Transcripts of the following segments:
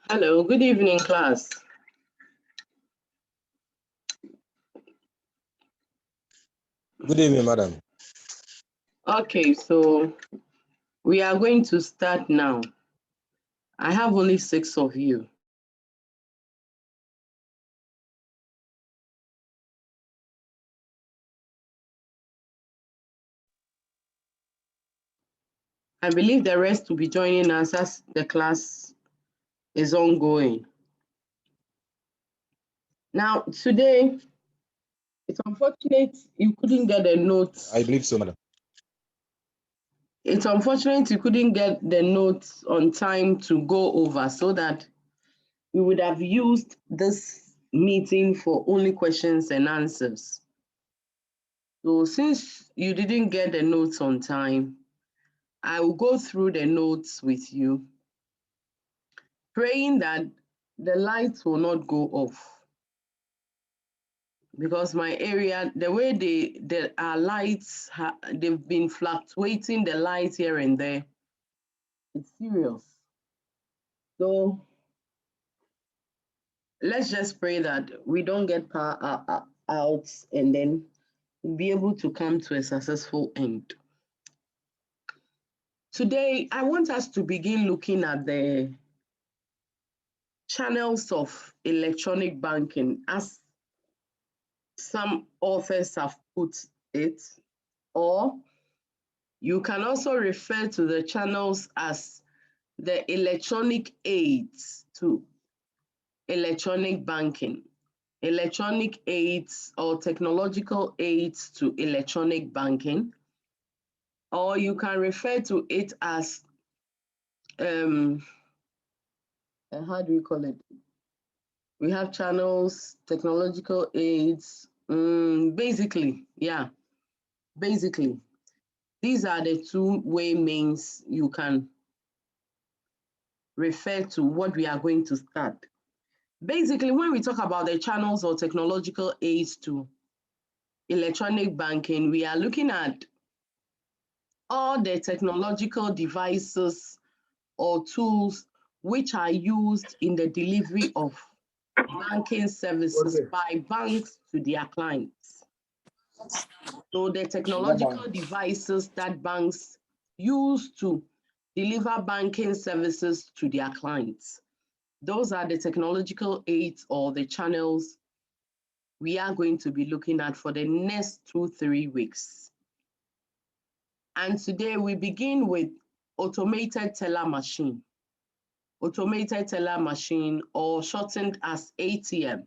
Hello, good evening, class. Good evening, madam. Okay, so we are going to start now. I have only 6 of you. I believe the rest will be joining us as the class is ongoing. Now, today, it's unfortunate you couldn't get the notes. I believe so, madam. It's unfortunate you couldn't get the notes on time to go over so that we would have used this meeting for only questions and answers. So since you didn't get the notes on time, I will go through the notes with you, praying that the lights will not go off. Because my area, the way there are lights, they've been fluctuating the lights here and there. It's serious. So let's just pray that we don't get power out and then we'll be able to come to a successful end. Today, I want us to begin looking at the channels of electronic banking as some authors have put it, or you can also refer to the channels as the electronic aids to electronic banking, electronic aids or technological aids to electronic banking, or you can refer to it as, how do we call it? We have channels, technological aids, basically, yeah, basically. These are the two-way means you can refer to what we are going to start. Basically, when we talk about the channels or technological aids to electronic banking, we are looking at all the technological devices or tools which are used in the delivery of banking services by banks to their clients. So the technological devices that banks use to deliver banking services to their clients. Those are the technological aids or the channels we are going to be looking at for the next 2-3 weeks. And today we begin with automated teller machine. Automated teller machine, or shortened as ATM.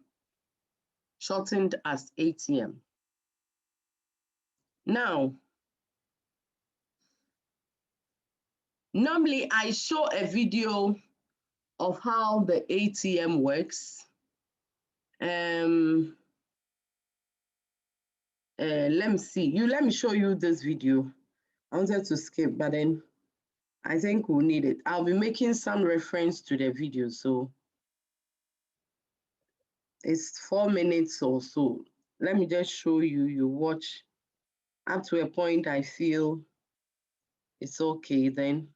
Shortened as ATM. Now, normally I show a video of how the ATM works. Let me see. Let me show you this video. I wanted to skip, but then I think we'll need it. I'll be making some reference to the video, so it's 4 minutes or so. Let me just show you. You watch up to a point I feel it's okay then.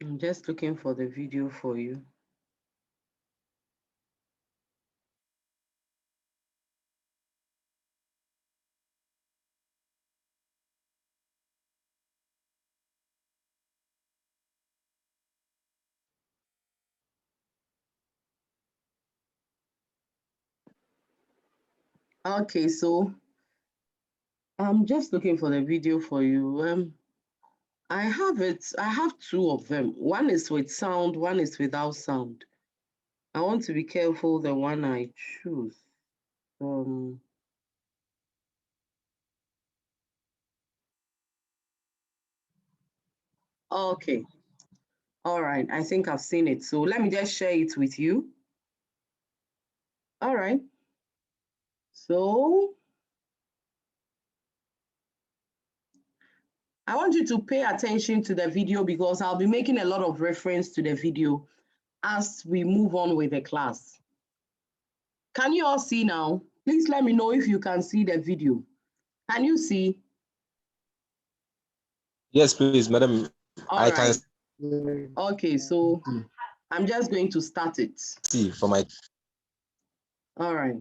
I'm just looking for the video for you. Okay, so I'm just looking for the video for you. I have it. I have 2 of them. One is with sound, one is without sound. I want to be careful the one I choose. Okay. All right. I think I've seen it. So let me just share it with you. All right. So I want you to pay attention to the video because I'll be making a lot of reference to the video as we move on with the class. Can you all see now? Please let me know if you can see the video. Can you see? Yes, please, madam. All right. Okay, so I'm just going to start it. See for my. All right.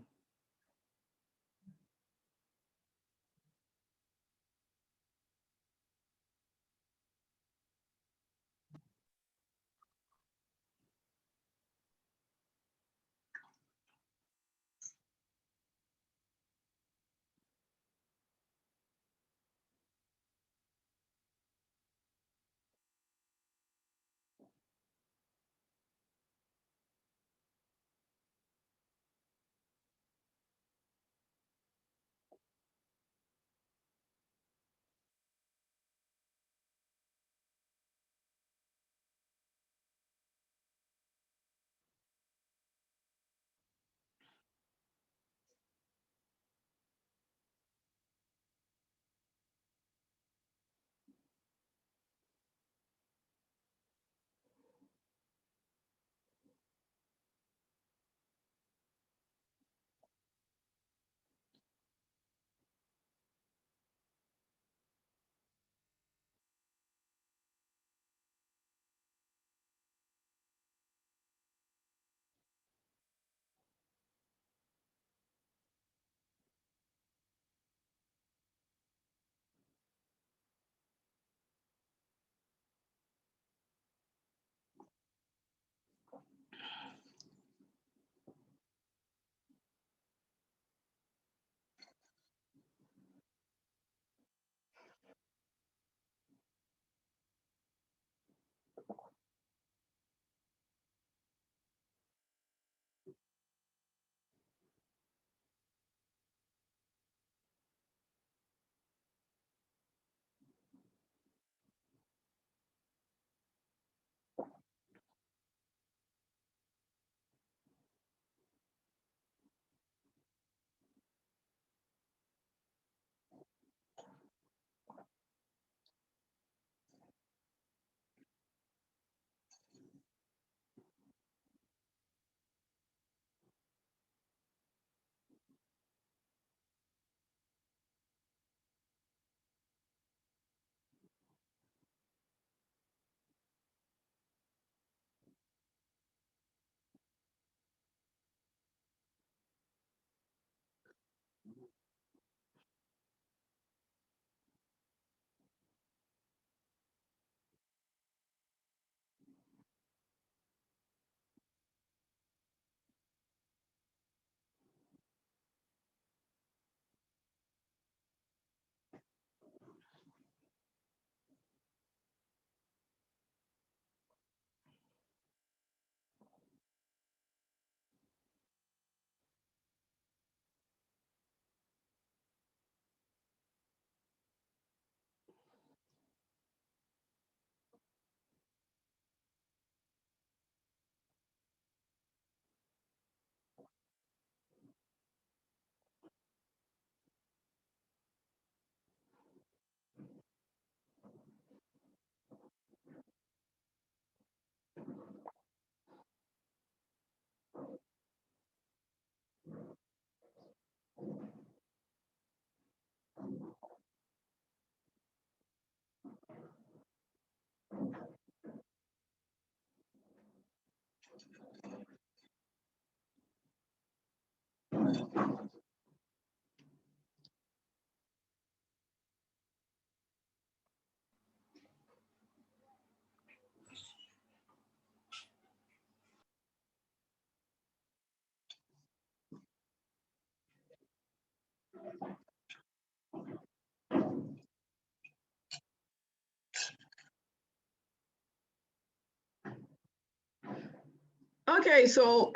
Okay, so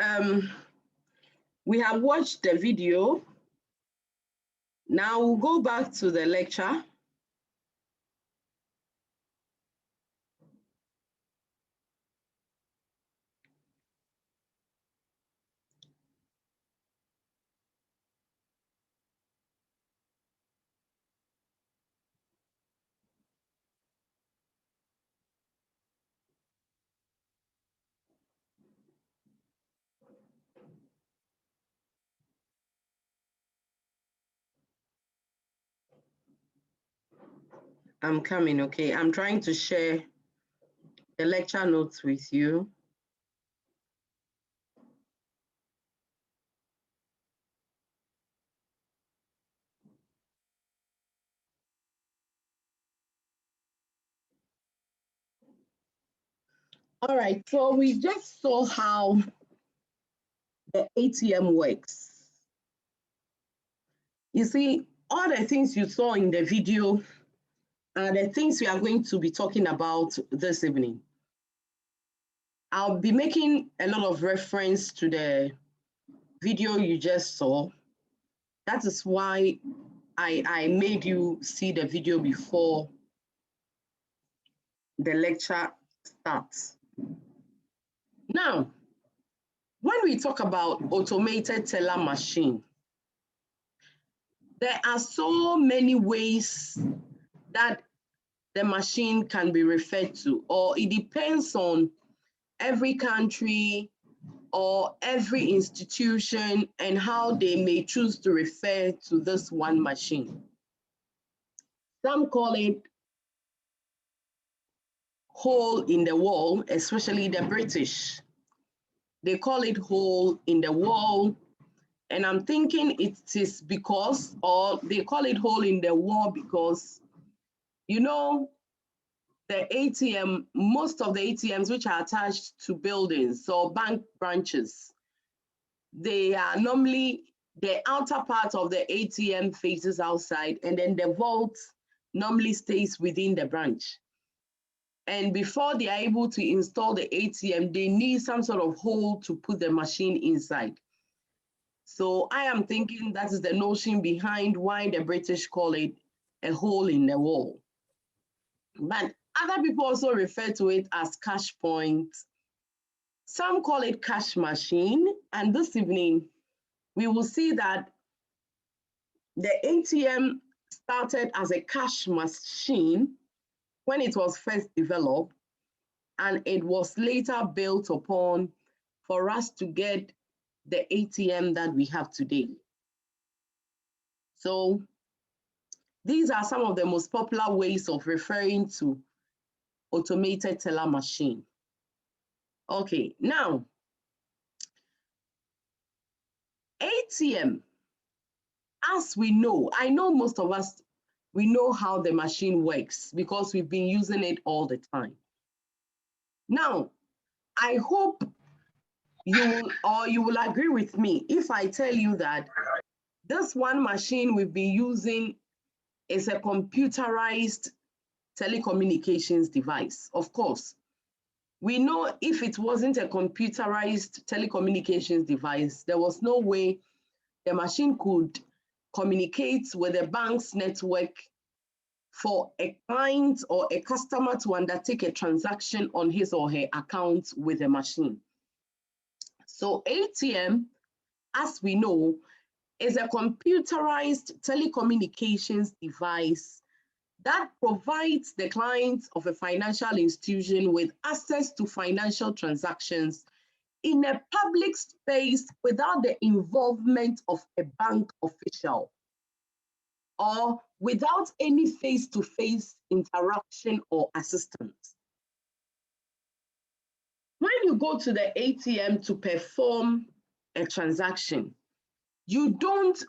we have watched the video. Now we'll go back to the lecture. I'm coming, okay? I'm trying to share the lecture notes with you. All right, so we just saw how the ATM works. You see, all the things you saw in the video are the things we are going to be talking about this evening. I'll be making a lot of reference to the video you just saw. That is why I made you see the video before the lecture starts. Now, when we talk about automated teller machine, there are so many ways that the machine can be referred to, or it depends on every country or every institution and how they may choose to refer to this one machine. Some call it hole in the wall, especially the British. They call it hole in the wall. And I'm thinking it is because, or they call it hole in the wall because, you know, the ATM, most of the ATMs which are attached to buildings or bank branches, they are normally, the outer part of the ATM faces outside, and then the vault normally stays within the branch. And before they are able to install the ATM, they need some sort of hole to put the machine inside. So I am thinking that is the notion behind why the British call it a hole in the wall. But other people also refer to it as Cashpoint. Some call it cash machine. And this evening, we will see that the ATM started as a cash machine when it was first developed, and it was later built upon for us to get the ATM that we have today. So these are some of the most popular ways of referring to automated teller machine. Okay, now, ATM, as we know, I know most of us, we know how the machine works because we've been using it all the time. Now, I hope you will agree with me if I tell you that this one machine we've been using is a computerized telecommunications device. Of course, we know if it wasn't a computerized telecommunications device, there was no way the machine could communicate with the bank's network for a client or a customer to undertake a transaction on his or her account with the machine. So ATM, as we know, is a computerized telecommunications device that provides the clients of a financial institution with access to financial transactions in a public space without the involvement of a bank official or without any face-to-face interaction or assistance. When you go to the ATM to perform a transaction, you don't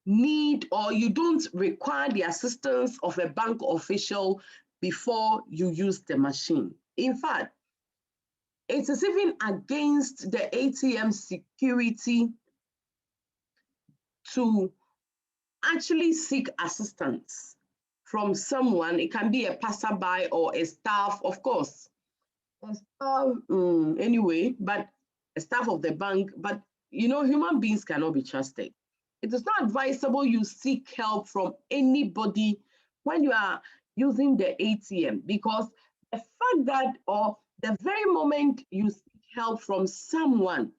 need or you don't require the assistance of a bank official before you use the machine. In fact, it is even against the ATM security to actually seek assistance from someone. It can be a passerby or a staff, of course, a staff anyway, but a staff of the bank. But you know, human beings cannot be trusted. It is not advisable you seek help from anybody when you are using the ATM, because the fact that, or the very moment you seek help from someone,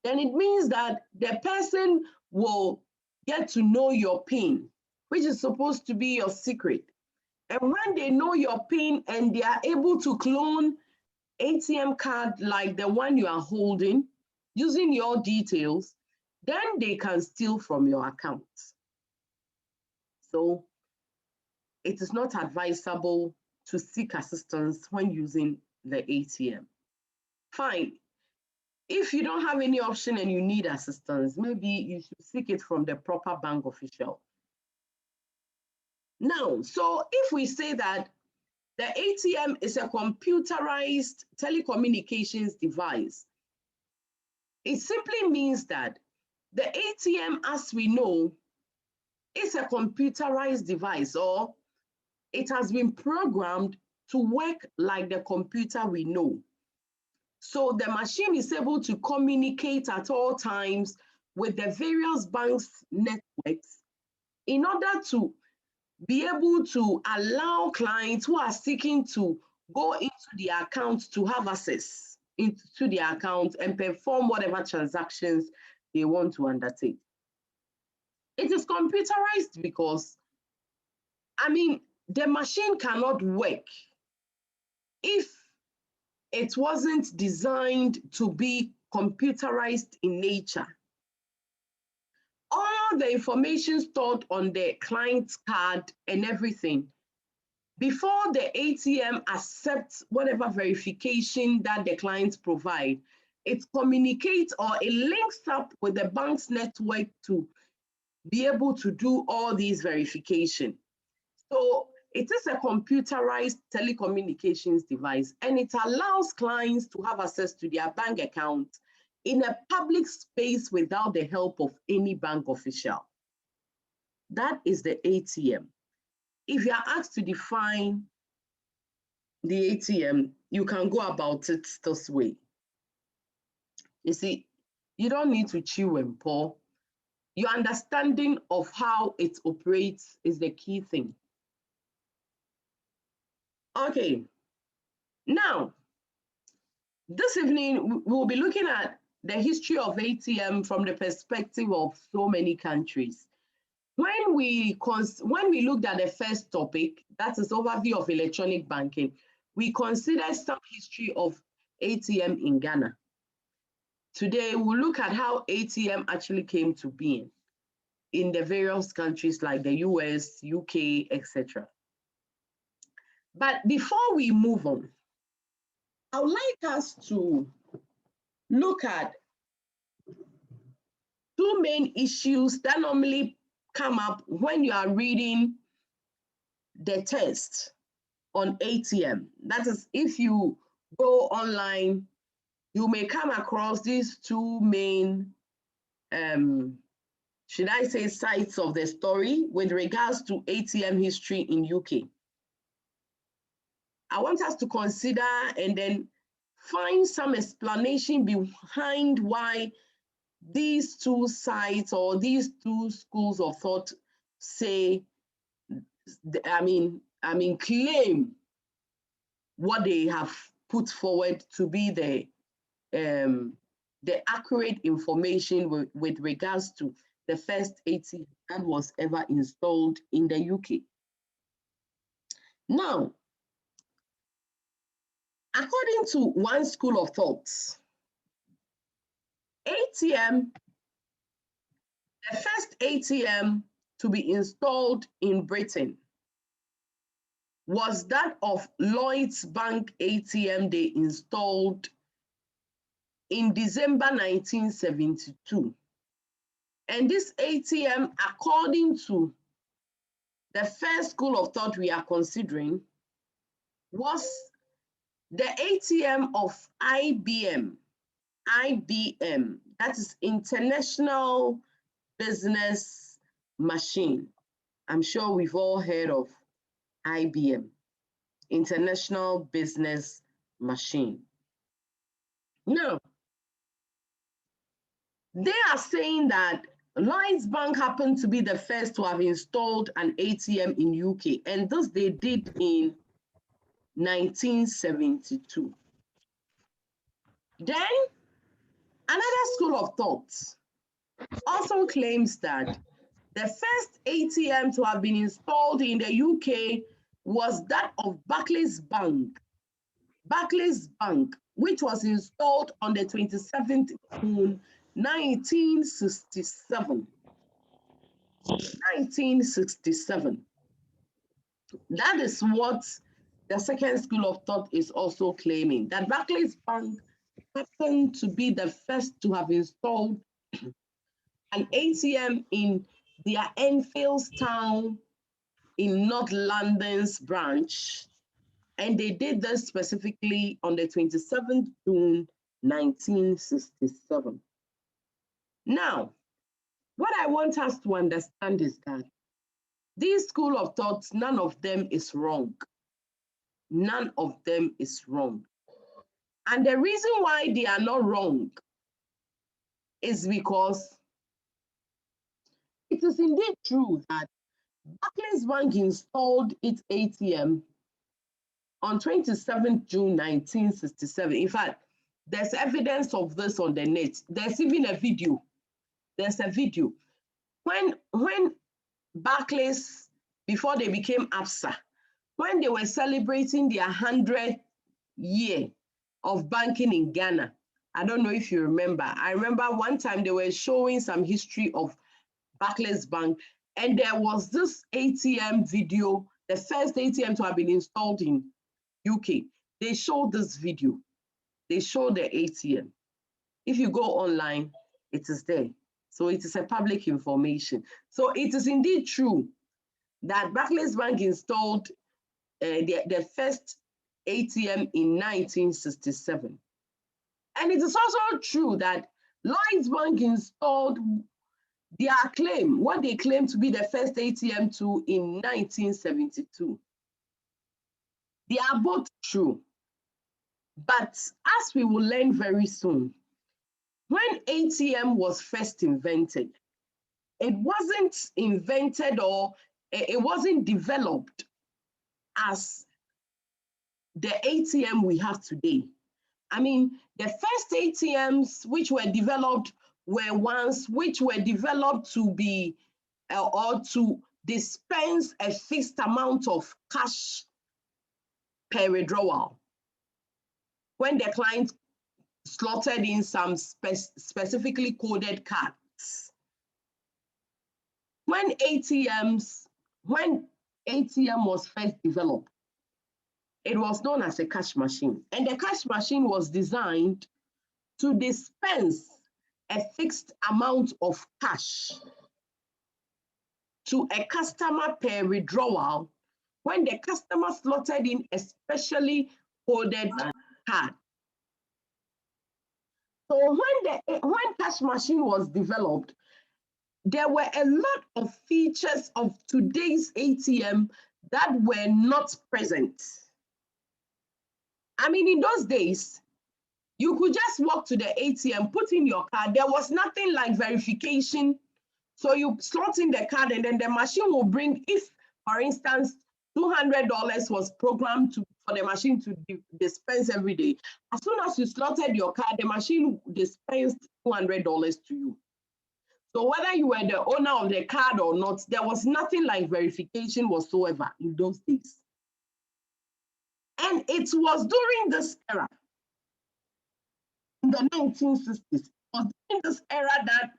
then it means that the person will get to know your PIN, which is supposed to be your secret. And when they know your PIN and they are able to clone ATM card like the one you are holding using your details, then they can steal from your account. So it is not advisable to seek assistance when using the ATM. Fine. If you don't have any option and you need assistance, maybe you should seek it from the proper bank official. Now, so if we say that the ATM is a computerized telecommunications device, it simply means that the ATM, as we know, is a computerized device, or it has been programmed to work like the computer we know. So the machine is able to communicate at all times with the various banks' networks in order to be able to allow clients who are seeking to go into the account to have access into the account and perform whatever transactions they want to undertake. It is computerized because, I mean, the machine cannot work if it wasn't designed to be computerized in nature. All the information stored on the client's card and everything, before the ATM accepts whatever verification that the clients provide, it communicates or it links up with the bank's network to be able to do all these verification. So it is a computerized telecommunications device, and it allows clients to have access to their bank account in a public space without the help of any bank official. That is the ATM. If you are asked to define the ATM, you can go about it this way. You see, you don't need to chew and pour. Your understanding of how it operates is the key thing. Okay, now, this evening, we'll be looking at the history of ATM from the perspective of so many countries. When we looked at the first topic, that is overview of electronic banking, we considered some history of ATM in Ghana. Today, we'll look at how ATM actually came to be in the various countries like the US, UK, etc. But before we move on, I would like us to look at two main issues that normally come up when you are reading the text on ATM. That is, if you go online, you may come across these two main, should I say, sides of the story with regards to ATM history in UK. I want us to consider and then find some explanation behind why these two sides or these two schools of thought say, claim what they have put forward to be the accurate information with regards to the first ATM that was ever installed in the UK. Now, according to one school of thought, ATM, the first ATM to be installed in Britain was that of Lloyds Bank ATM they installed in December 1972. And this ATM, according to the first school of thought we are considering, was the ATM of IBM, that is International Business Machine. I'm sure we've all heard of IBM, International Business Machine. Now, they are saying that Lloyds Bank happened to be the first to have installed an ATM in UK, and this they did in 1972. Then, another school of thought also claims that the first ATM to have been installed in the UK was that of Barclays Bank, which was installed on the 27th of June, 1967. That is what the second school of thought is also claiming, that Barclays Bank happened to be the first to have installed an ATM in their Enfieldstown in North London's branch, and they did this specifically on the 27th June 1967. Now, what I want us to understand is that these school of thoughts, none of them is wrong. None of them is wrong. And the reason why they are not wrong is because it is indeed true that Barclays Bank installed its ATM on 27th June 1967. In fact, there's evidence of this on the net. There's even a video. There's a video. When Barclays, before they became ABSA, when they were celebrating their 100th year of banking in Ghana, I don't know if you remember. I remember one time they were showing some history of Barclays Bank, and there was this ATM video, the first ATM to have been installed in UK. They showed this video. They showed the ATM. If you go online, it is there. So it is a public information. So it is indeed true that Barclays Bank installed the first ATM in 1967. And it is also true that Lloyds Bank installed their claim, what they claim to be the first ATM to in 1972. They are both true. But as we will learn very soon, when ATM was first invented, it wasn't invented or it wasn't developed as the ATM we have today. I mean, the first ATMs which were developed were ones which were developed to be or to dispense a fixed amount of cash per withdrawal. When the client slotted in some specifically coded cards. When ATM was first developed, it was known as a cash machine. And the cash machine was designed to dispense a fixed amount of cash to a customer per withdrawal when the customer slotted in a specially coded card. So when cash machine was developed, there were a lot of features of today's ATM that were not present. I mean, in those days, you could just walk to the ATM, put in your card. There was nothing like verification. So you slot in the card and then the machine will bring, if, for instance, $200 was programmed for the machine to dispense every day. As soon as you slotted your card, the machine dispensed $200 to you. So whether you were the owner of the card or not, there was nothing like verification whatsoever in those days. And it was during this era, in the 1960s, it was during this era that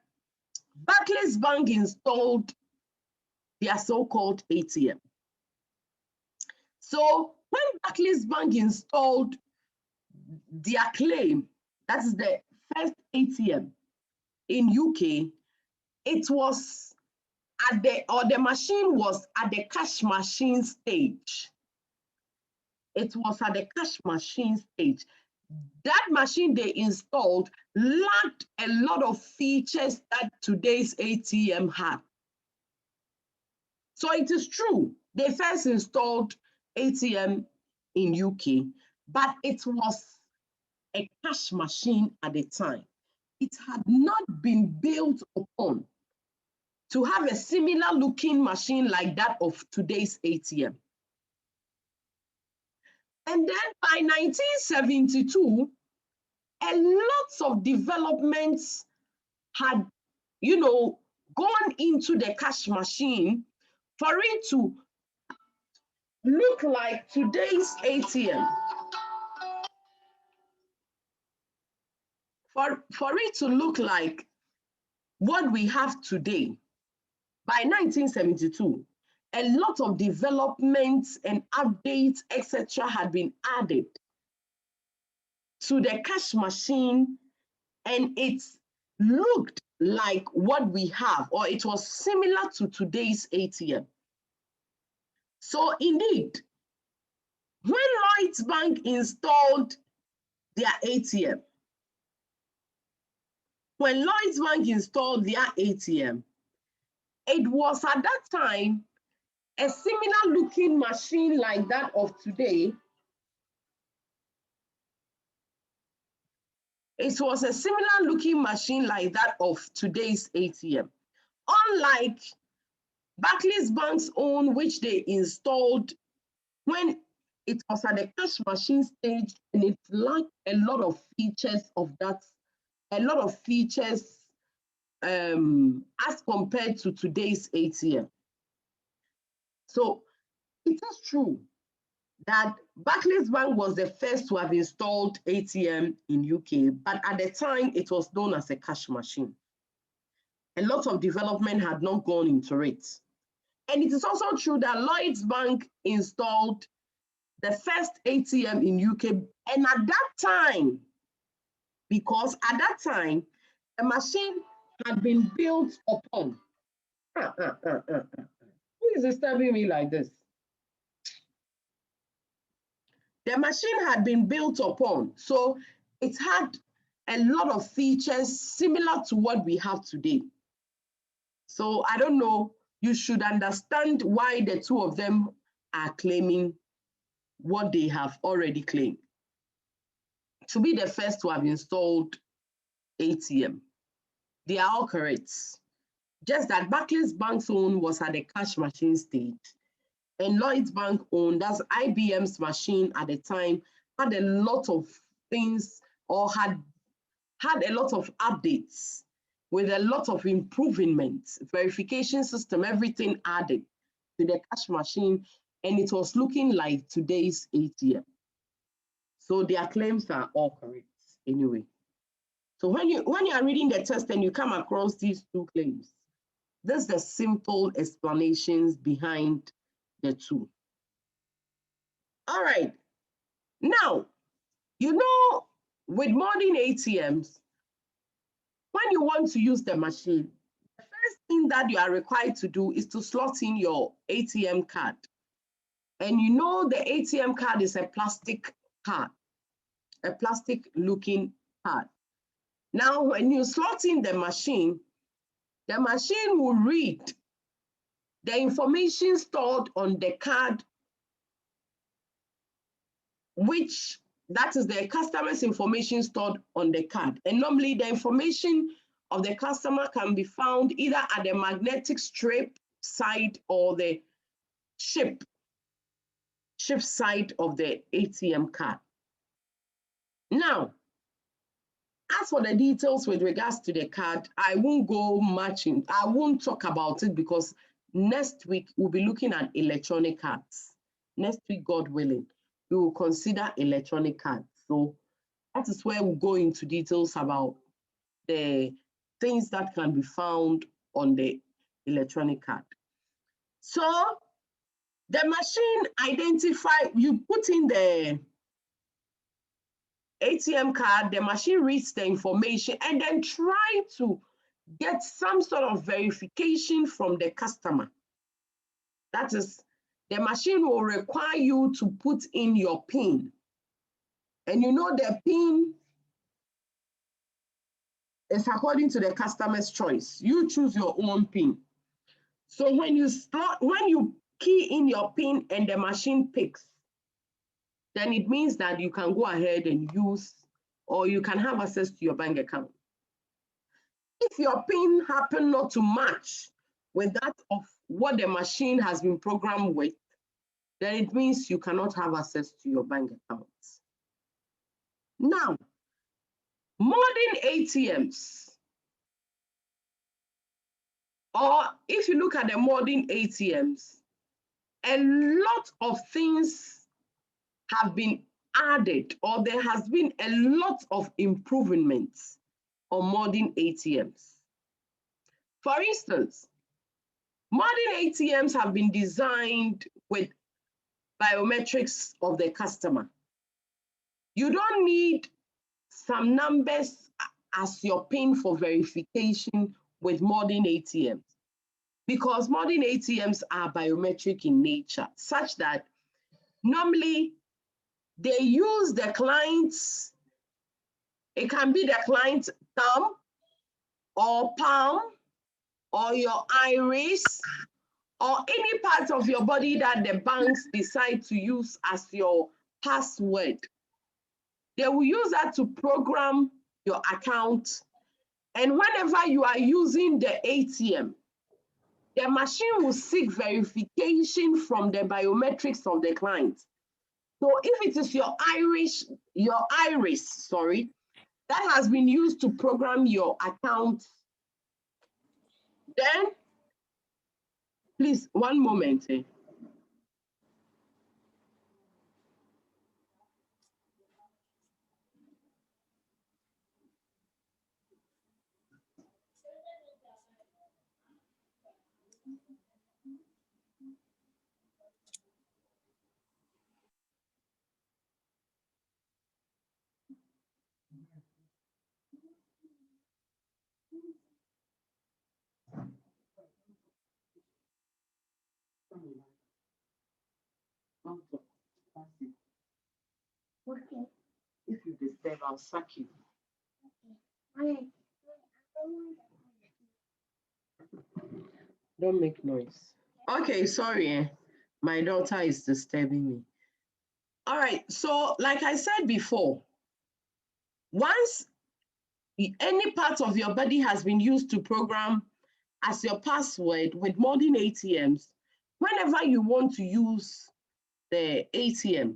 Barclays Bank installed their so-called ATM. So when Barclays Bank installed their claim, that is the first ATM in UK, it was the machine was at the cash machine stage. It was at the cash machine stage. That machine they installed lacked a lot of features that today's ATM have. So it is true, they first installed ATM in UK, but it was a cash machine at the time. It had not been built upon to have a similar looking machine like that of today's ATM. And then by 1972, a lot of developments had, gone into the cash machine for it to look like today's ATM. For it to look like what we have today. By 1972, a lot of developments and updates, etc., had been added to the cash machine, and it looked like what we have, or it was similar to today's ATM. So indeed, when Lloyds Bank installed their ATM, it was at that time a similar looking machine like that of today. It was a similar looking machine like that of today's ATM. Unlike Barclays Bank's own, which they installed when it was at the cash machine stage, and it lacked a lot of features as compared to today's ATM. So it is true that Barclays Bank was the first to have installed ATM in UK, but at the time it was known as a cash machine. A lot of development had not gone into it. And it is also true that Lloyds Bank installed the first ATM in UK, and at that time, because at that time, the machine had been built upon. Who is disturbing me like this? The machine had been built upon, so it had a lot of features similar to what we have today. So I don't know, you should understand why the two of them are claiming what they have already claimed. To be the first to have installed ATM, they are all correct. Just that Barclays Bank's own was at the cash machine stage, and Lloyds Bank owned, that's IBM's machine at the time, had a lot of things, or had a lot of updates with a lot of improvements, verification system, everything added to the cash machine, and it was looking like today's ATM. So their claims are all correct anyway. So when you are reading the text and you come across these two claims, this is the simple explanations behind the two. All right. Now, you know, with modern ATMs, when you want to use the machine, the first thing that you are required to do is to slot in your ATM card. And you know the ATM card is a plastic card, a plastic looking card. Now, when you slot in the machine will read the information stored on the card, which that is the customer's information stored on the card. And normally the information of the customer can be found either at the magnetic strip side or the chip side of the ATM card. Now, as for the details with regards to the card, I won't go much in, I won't talk about it because next week we'll be looking at electronic cards. Next week, God willing, we will consider electronic cards. So that is where we'll go into details about the things that can be found on the electronic card. So the machine identify, you put in the ATM card, the machine reads the information and then try to get some sort of verification from the customer. That is, the machine will require you to put in your PIN. And you know the PIN is according to the customer's choice. You choose your own PIN. So when you key in your PIN and the machine picks, then it means that you can go ahead and use, or you can have access to your bank account. If your PIN happen not to match with that of what the machine has been programmed with, then it means you cannot have access to your bank accounts. Now, modern ATMs, or if you look at the modern ATMs, a lot of things have been added, or there has been a lot of improvements on modern ATMs. For instance, Modern ATMs have been designed with biometrics of the customer. You don't need some numbers as your PIN for verification with modern ATMs, because modern ATMs are biometric in nature, such that normally they use the client's, it can be the client's thumb or palm or your iris or any part of your body that the banks decide to use as your password. They will use that to program your account. And whenever you are using the ATM, the machine will seek verification from the biometrics of the client. So if it is your iris, that has been used to program your account, then please, one moment. Okay. If you disturb, I'll sack you. Okay. Don't make noise. Okay, sorry. My daughter is disturbing me. All right, so like I said before, once any part of your body has been used to program as your password with modern ATMs, whenever you want to use the ATM,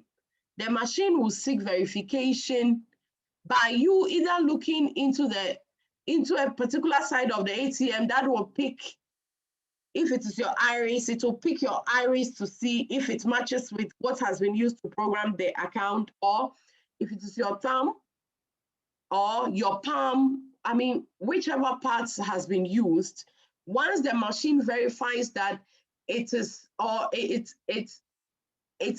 the machine will seek verification by you either looking into a particular side of the ATM that will pick, if it is your iris, it will pick your iris to see if it matches with what has been used to program the account, or if it is your thumb or your palm, I mean, whichever parts has been used. Once the machine verifies that it is, or it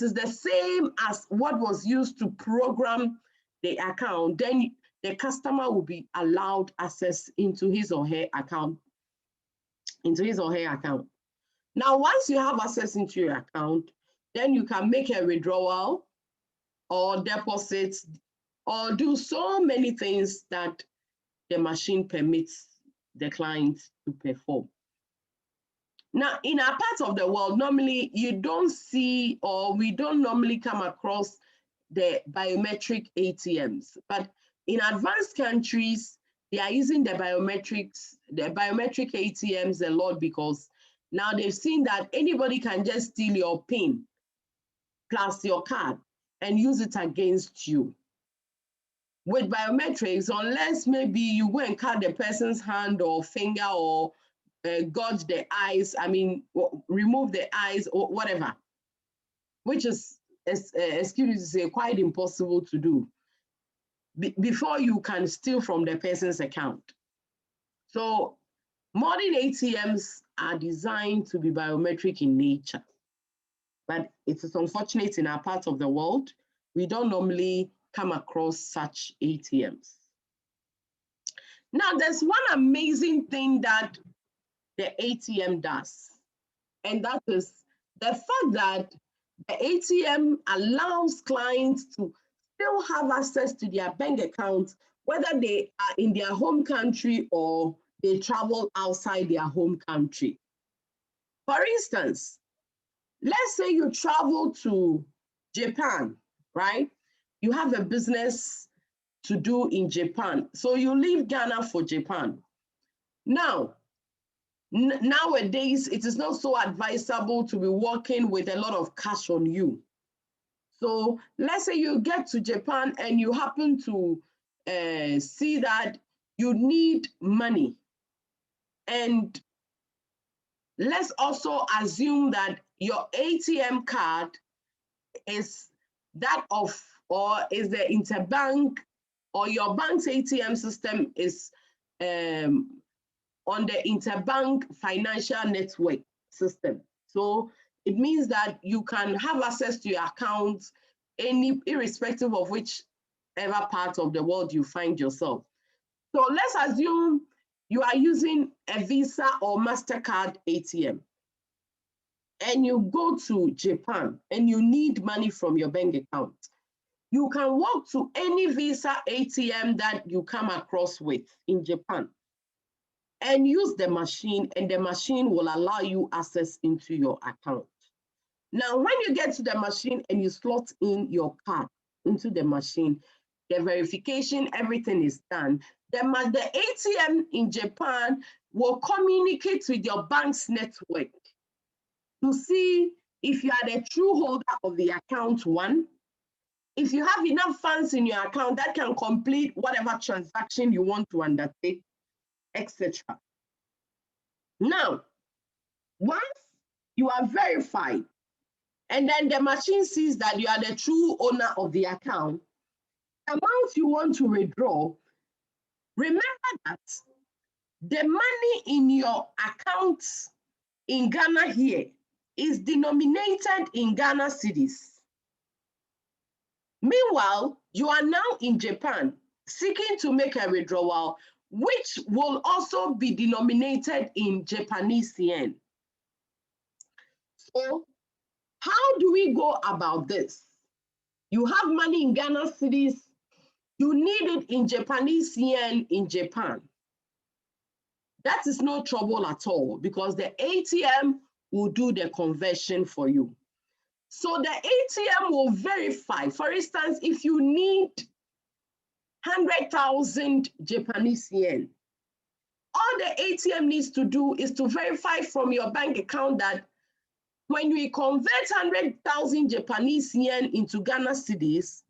is the same as what was used to program the account, then the customer will be allowed access into his or her account. Now, once you have access into your account, then you can make a withdrawal or deposit or do so many things that the machine permits the client to perform. Now, in our part of the world, normally you don't see, or we don't normally come across the biometric ATMs, but in advanced countries, they are using the biometric ATMs a lot, because now they've seen that anybody can just steal your PIN plus your card and use it against you. With biometrics, unless maybe you go and cut the person's hand or finger or gouge the eyes, I mean, remove the eyes or whatever, which is, excuse me to say, quite impossible to do before you can steal from the person's account. So modern ATMs are designed to be biometric in nature, but it is unfortunate in our part of the world, we don't normally come across such ATMs. Now, there's one amazing thing that the ATM does, and that is the fact that the ATM allows clients to still have access to their bank account, whether they are in their home country or they travel outside their home country. For instance, let's say you travel to Japan, right? You have a business to do in Japan. So you leave Ghana for Japan. Now, nowadays, it is not so advisable to be working with a lot of cash on you. So let's say you get to Japan and you happen to see that you need money. And let's also assume that your ATM card is that of, or is the interbank, or your bank's ATM system is on the interbank financial network system. So it means that you can have access to your account irrespective of whichever part of the world you find yourself. So let's assume you are using a Visa or MasterCard ATM and you go to Japan and you need money from your bank account. You can walk to any Visa ATM that you come across with in Japan and use the machine, and the machine will allow you access into your account. Now, when you get to the machine and you slot in your card into the machine, the verification, everything is done. The ATM in Japan will communicate with your bank's network to see if you are the true holder of the account, one, if you have enough funds in your account that can complete whatever transaction you want to undertake, etc. Now, once you are verified, and then the machine sees that you are the true owner of the account, the amount you want to withdraw, remember that the money in your account in Ghana here is denominated in Ghana cedis. Meanwhile, you are now in Japan seeking to make a withdrawal, which will also be denominated in Japanese yen. So how do we go about this? You have money in Ghana cedis, you need it in Japanese yen in Japan. That is no trouble at all because the ATM will do the conversion for you. So the ATM will verify. For instance, if you need 100,000 Japanese yen, all the ATM needs to do is to verify from your bank account that when we convert 100,000 Japanese yen into Ghana cedis,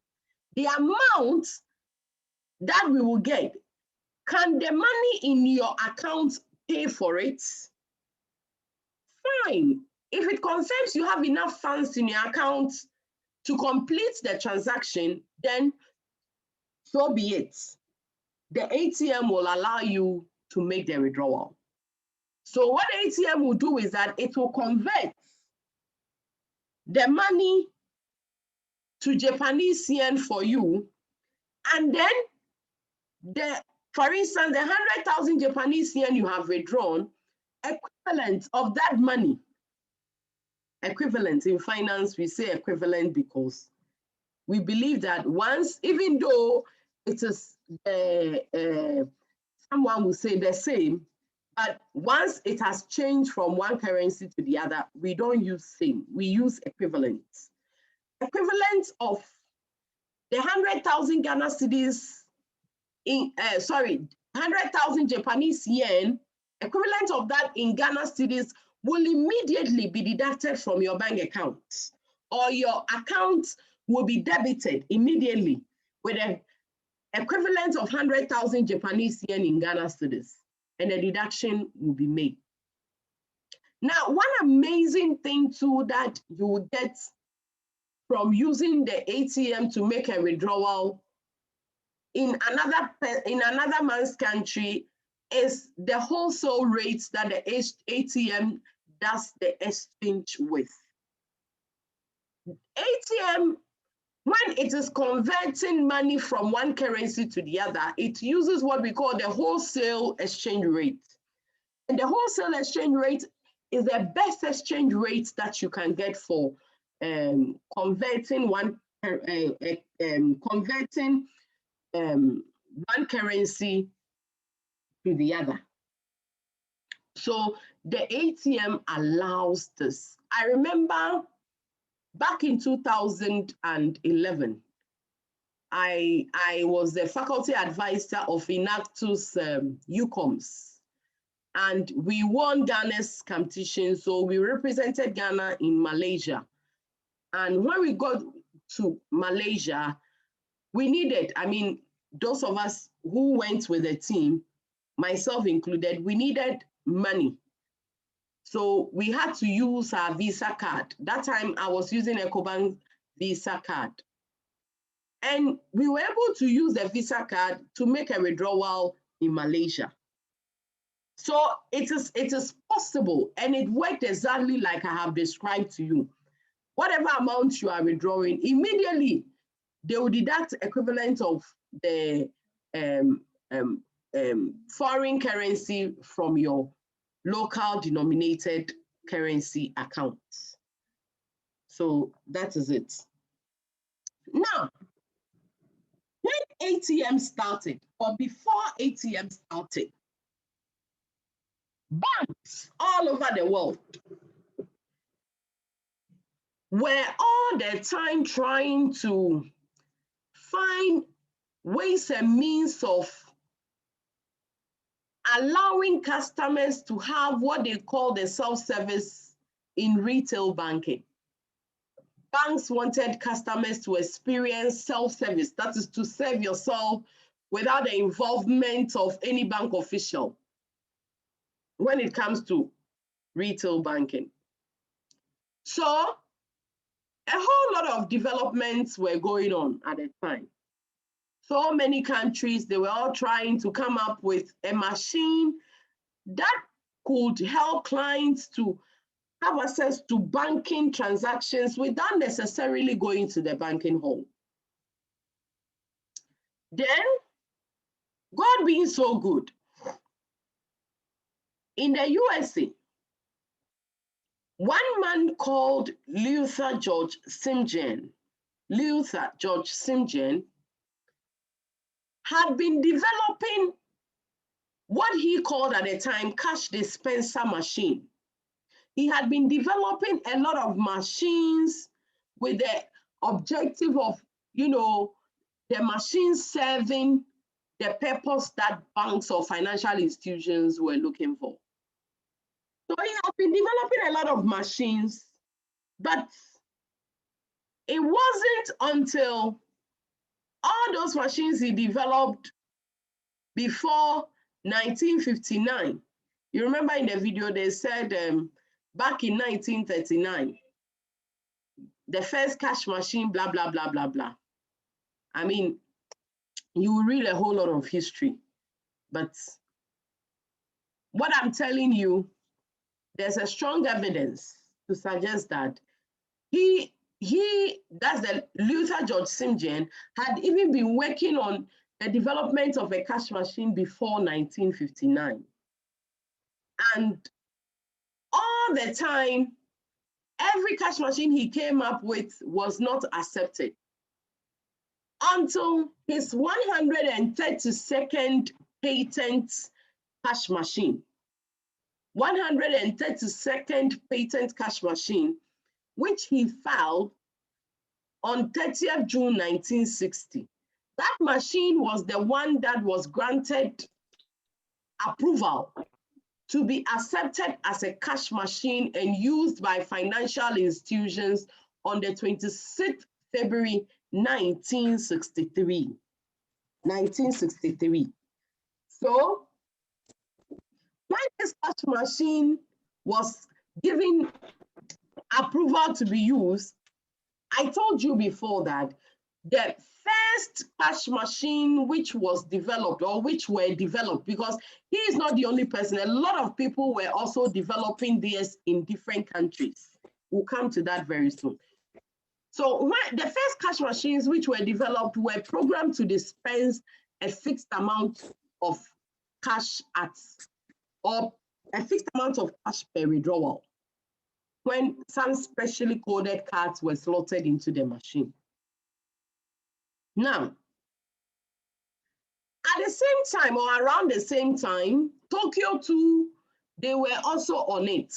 the amount that we will get, can the money in your account pay for it? Fine. If it confirms you have enough funds in your account to complete the transaction, then so be it. The ATM will allow you to make the withdrawal. So what the ATM will do is that it will convert the money to Japanese yen for you, and then for instance, the 100,000 Japanese yen you have withdrawn, equivalent of that money, equivalent in finance, we say equivalent because we believe that once, even though it is, someone will say the same, but once it has changed from one currency to the other, we don't use same, we use equivalent. Equivalent of the 100,000 Ghana cedis, 100,000 Japanese yen, equivalent of that in Ghana cedis will immediately be deducted from your bank account, or your account will be debited immediately with an equivalent of 100,000 Japanese yen in Ghana cedis, and a deduction will be made. Now, one amazing thing too that you will get from using the ATM to make a withdrawal in another man's country is the wholesale rates that the ATM does the exchange with. ATM, when it is converting money from one currency to the other, it uses what we call the wholesale exchange rate. And the wholesale exchange rate is the best exchange rate that you can get for converting one currency to the other. So the ATM allows this. I remember back in 2011, I was the faculty advisor of Inactus UCOMS, and we won Ghana's competition. So we represented Ghana in Malaysia. And when we got to Malaysia, we needed, I mean, those of us who went with the team, myself included, we needed money. So we had to use our Visa card. That time I was using EcoBank Visa card. And we were able to use the Visa card to make a withdrawal in Malaysia. So it is possible, and it worked exactly like I have described to you. Whatever amount you are withdrawing, immediately they will deduct equivalent of the foreign currency from your local denominated currency account. So that is it. Now, when ATM started, or before ATM started, banks all over the world were all the time trying to find ways and means of allowing customers to have what they call the self-service in retail banking. Banks wanted customers to experience self-service, that is to serve yourself without the involvement of any bank official when it comes to retail banking. So a whole lot of developments were going on at the time. So many countries, they were all trying to come up with a machine that could help clients to have access to banking transactions without necessarily going to the banking hall. Then, God being so good, in the USA, one man called Luther George Simjian had been developing what he called at the time cash dispenser machine. He had been developing a lot of machines with the objective of, the machine serving the purpose that banks or financial institutions were looking for. So he had been developing a lot of machines, but it wasn't until all those machines he developed before 1959. You remember in the video, they said back in 1939, the first cash machine, blah, blah, blah, blah, blah. I mean, you will read a whole lot of history, but what I'm telling you, there's a strong evidence to suggest that that's the Luther George Simjian, had even been working on the development of a cash machine before 1959. And all the time, every cash machine he came up with was not accepted until his 132nd patent cash machine. 132nd patent cash machine, which he filed on 30th June 1960. That machine was the one that was granted approval to be accepted as a cash machine and used by financial institutions on the 26th February 1963. 1963. So, when this cash machine was given approval to be used, I told you before that the first cash machine which was developed, or which were developed, because he is not the only person, a lot of people were also developing this in different countries. We'll come to that very soon. So when the first cash machines which were developed were programmed to dispense a fixed amount of cash or a fixed amount of cash per withdrawal when some specially coded cards were slotted into the machine. Now, at the same time, or around the same time, Tokyo too, they were also on it.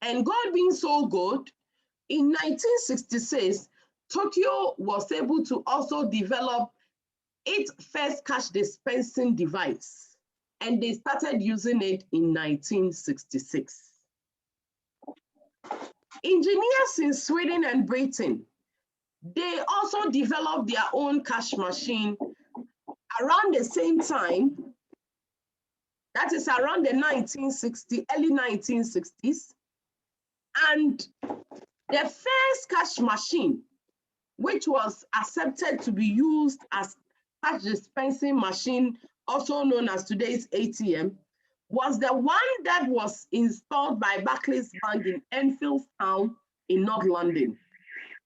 And God being so good, in 1966, Tokyo was able to also develop its first cash dispensing device, and they started using it in 1966. Engineers in Sweden and Britain, they also developed their own cash machine around the same time. That is around the early 1960s. And the first cash machine, which was accepted to be used as cash dispensing machine, also known as today's ATM, was the one that was installed by Barclays Bank in Enfieldstown in North London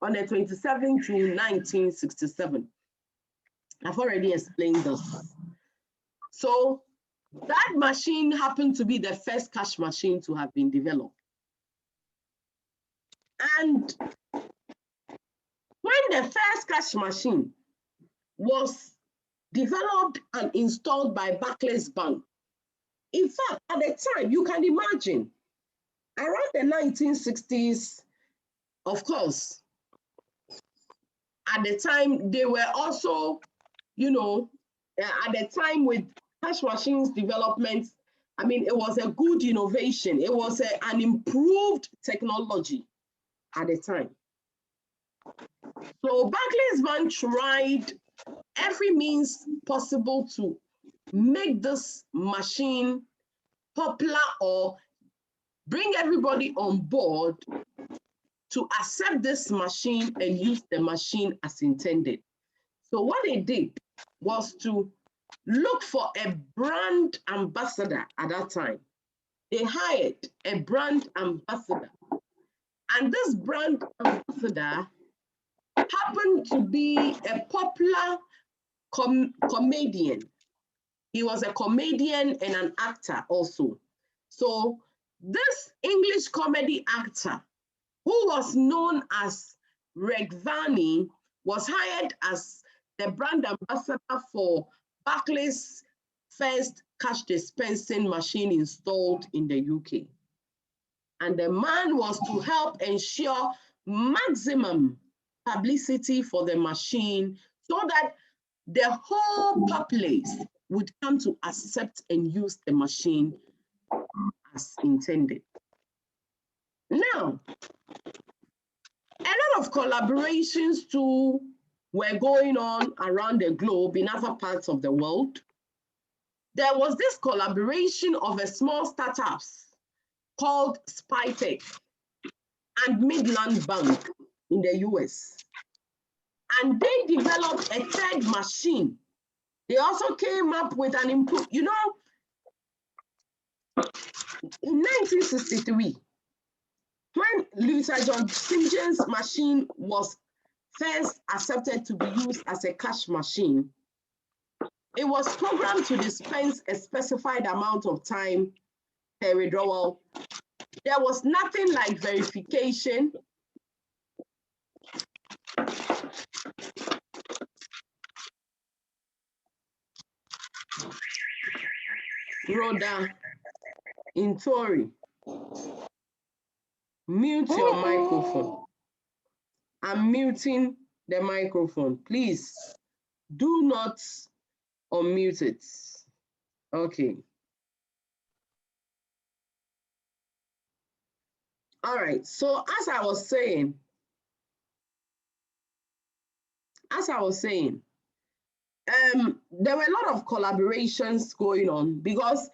on the 27th June 1967. I've already explained this. So that machine happened to be the first cash machine to have been developed. And when the first cash machine was developed and installed by Barclays Bank, in fact, at the time, you can imagine, around the 1960s, of course, at the time, they were also, at the time with cash machines development, I mean, it was a good innovation. It was an improved technology at the time. So Barclays Bank tried every means possible to make this machine popular or bring everybody on board to accept this machine and use the machine as intended. So what they did was to look for a brand ambassador at that time. They hired a brand ambassador. And this brand ambassador happened to be a popular comedian. He was a comedian and an actor also. So this English comedy actor, who was known as Regvani, was hired as the brand ambassador for Barclays' first cash dispensing machine installed in the UK. And the man was to help ensure maximum publicity for the machine so that the whole populace would come to accept and use the machine as intended. Now, a lot of collaborations too were going on around the globe in other parts of the world. There was this collaboration of a small startups called Spytech and Midland Bank in the US. And they developed a third machine. They also came up with an input, in 1963, when Luther John Simjian's machine was first accepted to be used as a cash machine, it was programmed to dispense a specified amount of time per withdrawal. There was nothing like verification. Rhoda Intori, mute your microphone. I'm muting the microphone. Please do not unmute it. Okay. All right. So as I was saying, there were a lot of collaborations going on because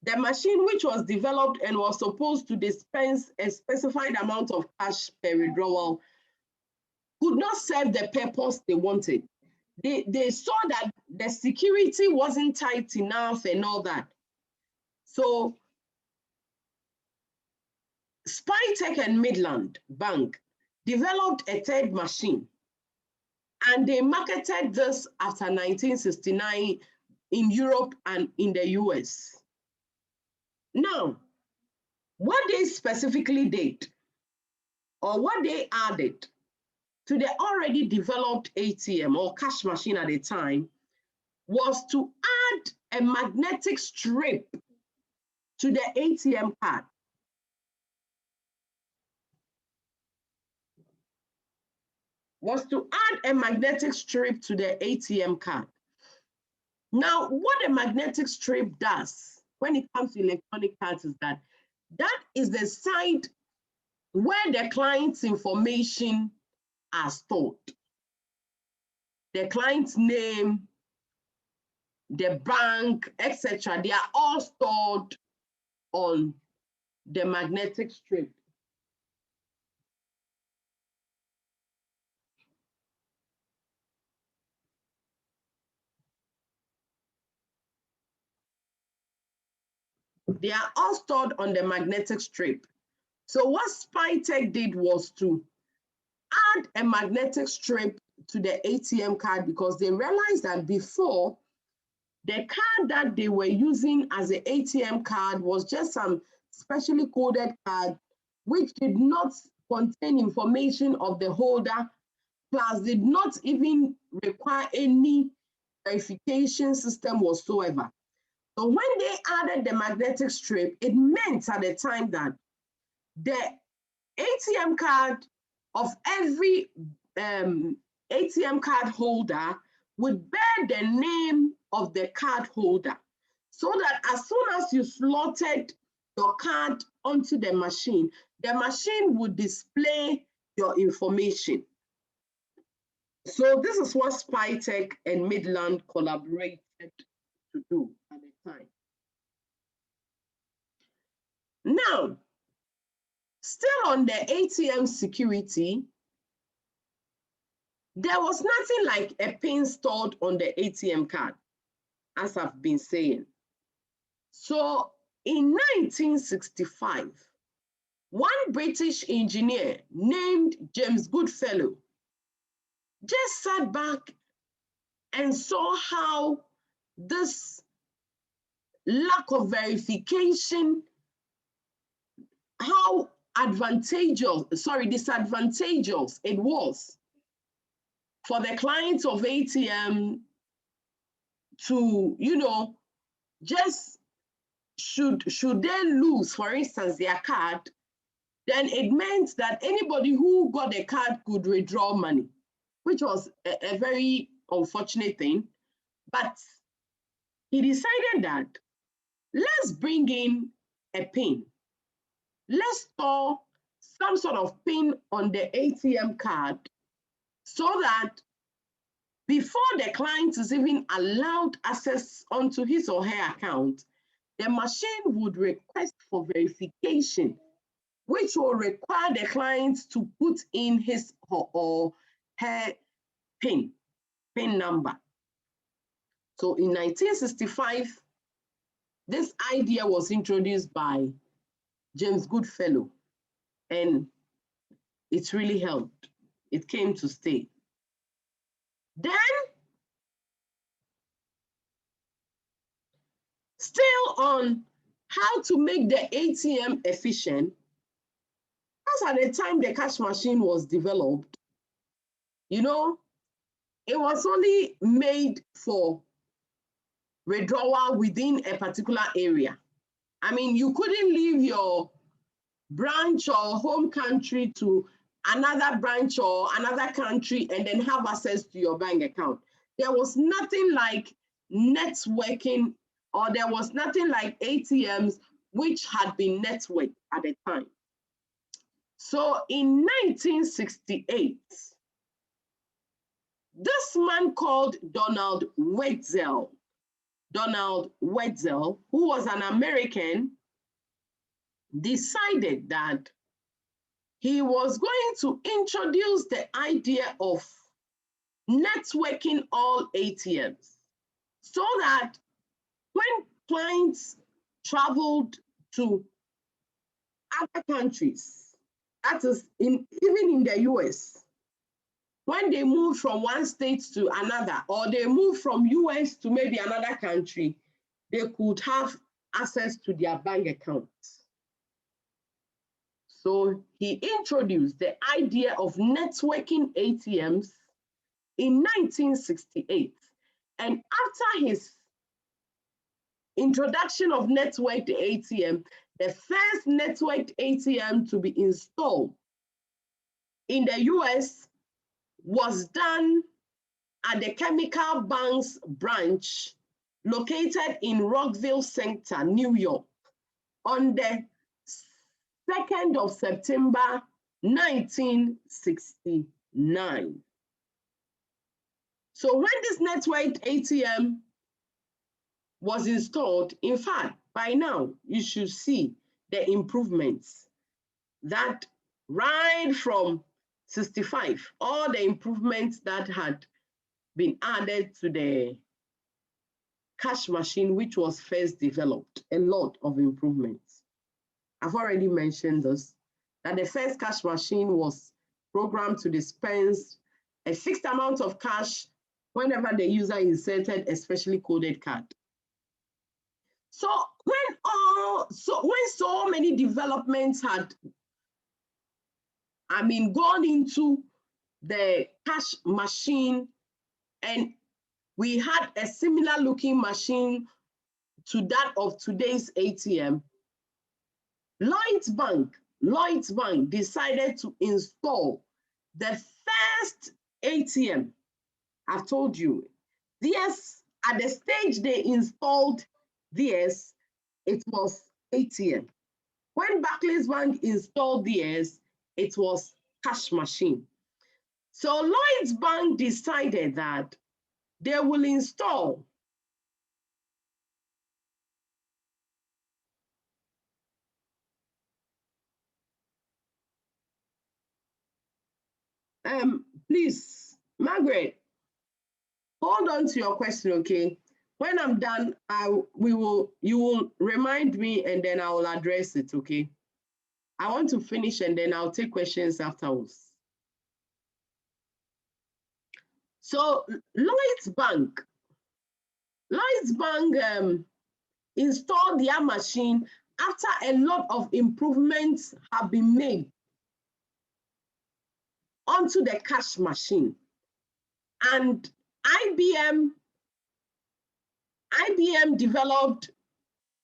the machine which was developed and was supposed to dispense a specified amount of cash per withdrawal could not serve the purpose they wanted. They saw that the security wasn't tight enough and all that. So Spytech and Midland Bank developed a third machine, and they marketed this after 1969 in Europe and in the US. Now, what they specifically did, or what they added to the already developed ATM or cash machine at the time, was to add a magnetic strip to the ATM card. Was to add a magnetic strip to the ATM card. Now, what a magnetic strip does when it comes to electronic cards is that is the side where the client's information are stored. The client's name, the bank, etc. They are all stored on the magnetic strip. They are all stored on the magnetic strip. So what Spytech did was to add a magnetic strip to the ATM card because they realized that before, the card that they were using as an ATM card was just some specially coded card which did not contain information of the holder, plus did not even require any verification system whatsoever. So when they added the magnetic strip, it meant at the time that the ATM card of every ATM card holder would bear the name of the card holder, so that as soon as you slotted your card onto the machine would display your information. So this is what Spytech and Midland collaborated to do at the time. Now, still on the ATM security, there was nothing like a pin stored on the ATM card, as I've been saying. So in 1965, one British engineer named James Goodfellow just sat back and saw how this lack of verification, how disadvantageous it was for the clients of ATM to, just should they lose, for instance, their card, then it meant that anybody who got a card could withdraw money, which was a very unfortunate thing. But he decided that let's bring in a pin. Let's store some sort of pin on the ATM card so that before the client is even allowed access onto his or her account, the machine would request for verification, which will require the client to put in his or her PIN number. So in 1965, this idea was introduced by James Goodfellow, and it really helped. It came to stay. Then, still on how to make the ATM efficient, as at the time the cash machine was developed, it was only made for withdrawal within a particular area. I mean, you couldn't leave your branch or home country to another branch or another country and then have access to your bank account. There was nothing like networking, or there was nothing like ATMs which had been networked at the time. So in 1968, this man called Donald Wetzel, who was an American, decided that he was going to introduce the idea of networking all ATMs so that when clients traveled to other countries, that is even in the US, when they move from one state to another, or they move from US to maybe another country, they could have access to their bank accounts. So he introduced the idea of networking ATMs in 1968. And after his introduction of networked ATM, the first networked ATM to be installed in the US was done at the Chemical Banks branch located in Rockville Center, New York, on the 2nd of September, 1969. So when this networked ATM was installed, in fact, by now, you should see the improvements that right from 65, all the improvements that had been added to the cash machine which was first developed. A lot of improvements. I've already mentioned this, that the first cash machine was programmed to dispense a fixed amount of cash whenever the user inserted a specially coded card. So when so many developments had, gone into the cash machine, and we had a similar looking machine to that of today's ATM, Lloyds Bank decided to install the first ATM. I've told you, yes, at the stage they installed this, it was ATM. When Barclays Bank installed this, it was cash machine. So Lloyds Bank decided that they will install please, Margaret, hold on to your question, okay? When I'm done, you will remind me and then I will address it, okay? I want to finish and then I'll take questions afterwards. So Lloyds Bank installed their machine after a lot of improvements have been made onto the cash machine. And IBM developed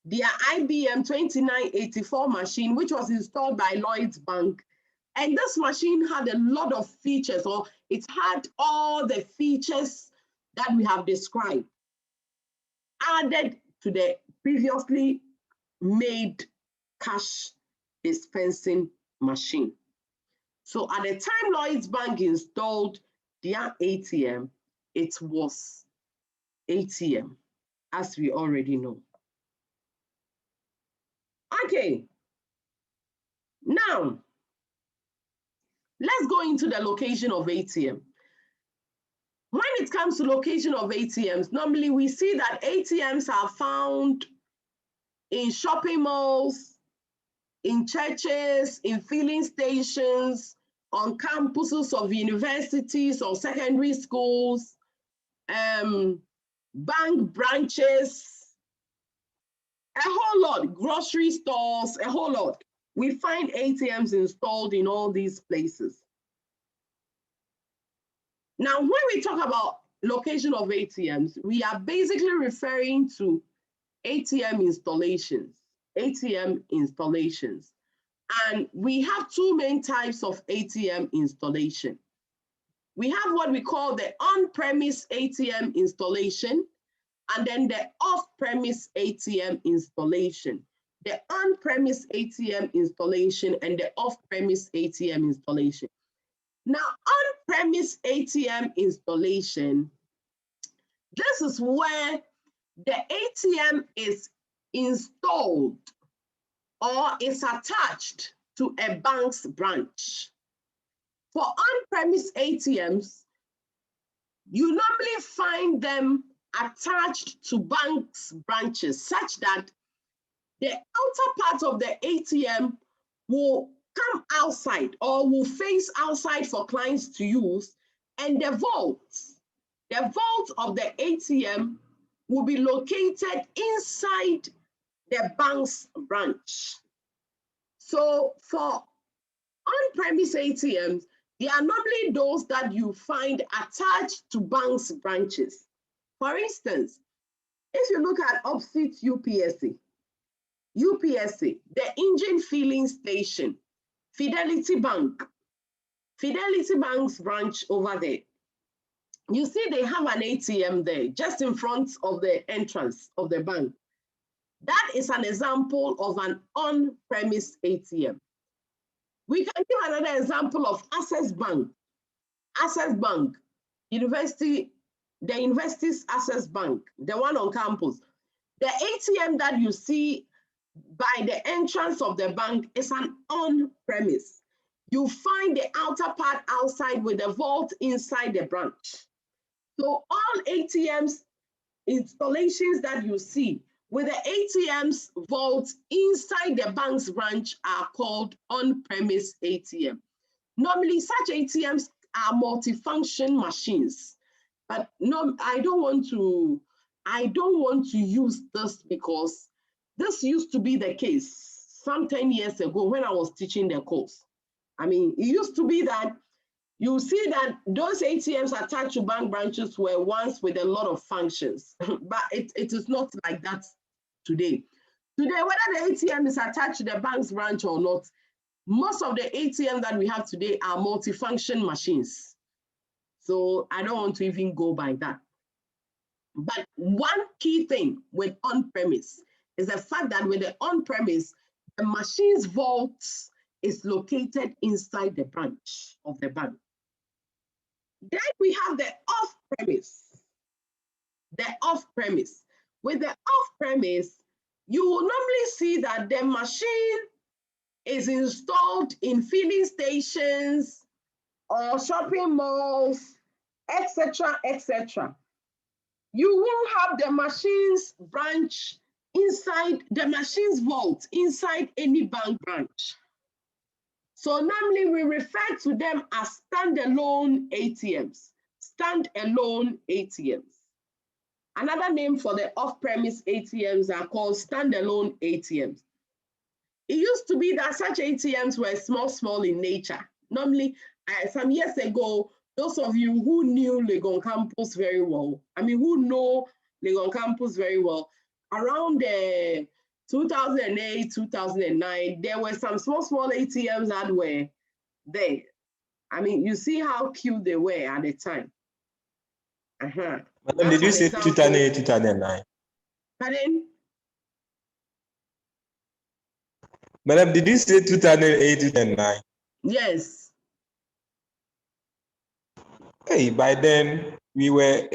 their IBM 2984 machine, which was installed by Lloyds Bank. And this machine had a lot of features, or it had all the features that we have described added to the previously made cash dispensing machine. So at the time Lloyds Bank installed their ATM, it was ATM, as we already know. Okay, now let's go into the location of ATM. When it comes to location of ATMs, normally we see that ATMs are found in shopping malls, in churches, in filling stations, on campuses of universities or secondary schools, bank branches, a whole lot, grocery stores, a whole lot. We find ATMs installed in all these places. Now, when we talk about location of ATMs, we are basically referring to ATM installations. And we have two main types of ATM installation. We have what we call the on-premise ATM installation, and then the off-premise ATM installation. The on-premise ATM installation and the off-premise ATM installation. Now, on-premise ATM installation, this is where the ATM is installed or is attached to a bank's branch. For on-premise ATMs, you normally find them attached to banks' branches such that the outer part of the ATM will come outside or will face outside for clients to use, and the vault of the ATM will be located inside the bank's branch. So for on-premise ATMs, they are normally those that you find attached to banks' branches. For instance, if you look at opposite UPSA, the engine filling station, Fidelity Bank's branch over there. You see they have an ATM there just in front of the entrance of the bank. That is an example of an on-premise ATM. We can give another example of Access Bank, the university's Access Bank, the one on campus. The ATM that you see by the entrance of the bank is an on-premise. You find the outer part outside with the vault inside the branch. So all ATMs installations that you see with the ATMs vaults inside the bank's branch are called on-premise ATM. Normally, such ATMs are multifunction machines, but no, I don't want to use this because this used to be the case some 10 years ago when I was teaching the course. I mean, it used to be that you see that those ATMs attached to bank branches were once with a lot of functions, but it is not like that today. Today, whether the ATM is attached to the bank's branch or not, most of the ATMs that we have today are multifunction machines. So I don't want to even go by that. But one key thing with on-premise is the fact that with the on-premise, the machine's vault is located inside the branch of the bank. Then we have the off-premise. The off-premise. With the off-premise, you will normally see that the machine is installed in filling stations or shopping malls, etc., etc. You will have the machine's branch inside, the machine's vault inside any bank branch. So normally we refer to them as standalone ATMs. Standalone ATMs. Another name for the off-premise ATMs are called standalone ATMs. It used to be that such ATMs were small in nature. Normally, some years ago, those of you who knew Legon Campus very well, who know Legon Campus very well, around 2008, 2009, there were some small ATMs that were there. You see how cute they were at the time. Madam, did you say 2008, 2009? Pardon? Madam, did you say 2008, 2009? Yes. Hey, by then we were.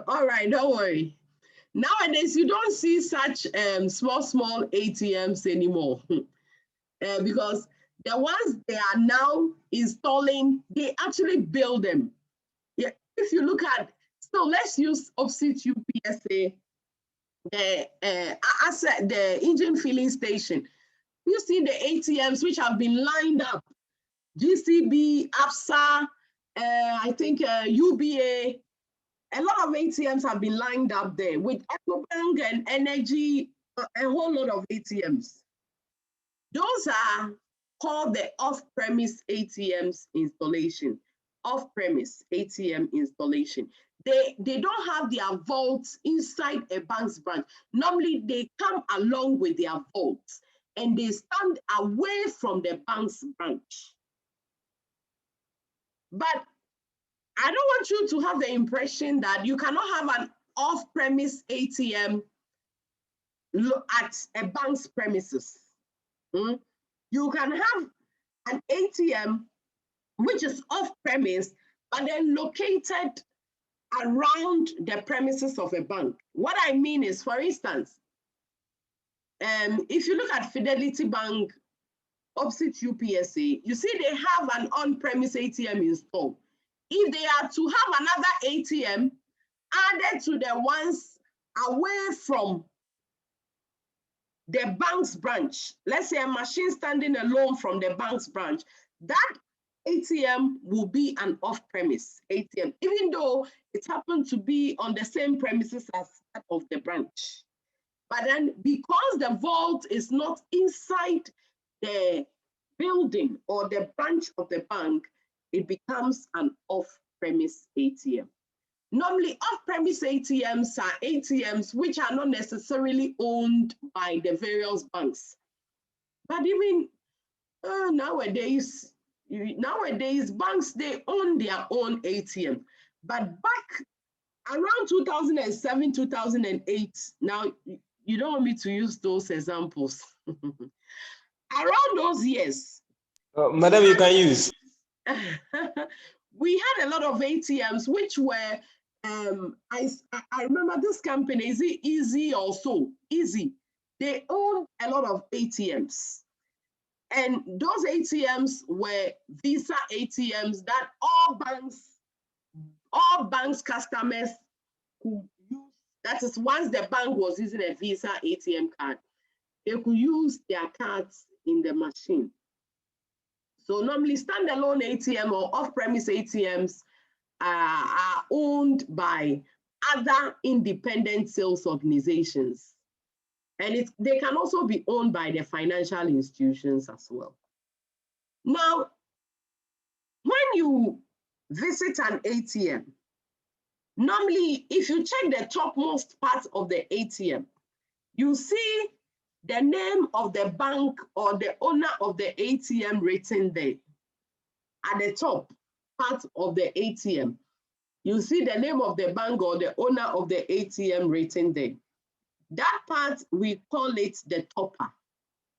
All right, don't worry. Nowadays, you don't see such small ATMs anymore because the ones they are now installing, they actually build them. Yeah, if you look at, so let's use opposite UPSA, the engine filling station. You see the ATMs which have been lined up, GCB, APSA, I think UBA, a lot of ATMs have been lined up there with EcoBank and Energy, a whole lot of ATMs. Those are called the off-premise ATMs installation. Off-premise ATM installation. They don't have their vaults inside a bank's branch. Normally, they come along with their vaults and they stand away from the bank's branch. But I don't want you to have the impression that you cannot have an off-premise ATM at a bank's premises. You can have an ATM which is off-premise, but then located around the premises of a bank. What I mean is, for instance, if you look at Fidelity Bank opposite UPSA, you see they have an on-premise ATM installed. If they are to have another ATM added to the ones away from the bank's branch, let's say a machine standing alone from the bank's branch, that ATM will be an off-premise ATM, even though it happened to be on the same premises as that of the branch. But then because the vault is not inside the building or the branch of the bank, it becomes an off-premise ATM. Normally, off-premise ATMs are ATMs which are not necessarily owned by the various banks. But even nowadays, banks, they own their own ATM. But back around 2007, 2008, now you don't want me to use those examples. Around those years. Madam, you can use. We had a lot of ATMs which were, I remember this company, is it Easy or so? Easy. They owned a lot of ATMs. And those ATMs were Visa ATMs that all banks all banks customers could use, that is once the bank was using a Visa ATM card, they could use their cards in the machine. So normally standalone ATM or off-premise ATMs are owned by other independent sales organizations. And they can also be owned by the financial institutions as well. Now, when you visit an ATM, normally, if you check the topmost part of the ATM, you see the name of the bank or the owner of the ATM written there. At the top part of the ATM, you see the name of the bank or the owner of the ATM written there. That part, we call it the topper.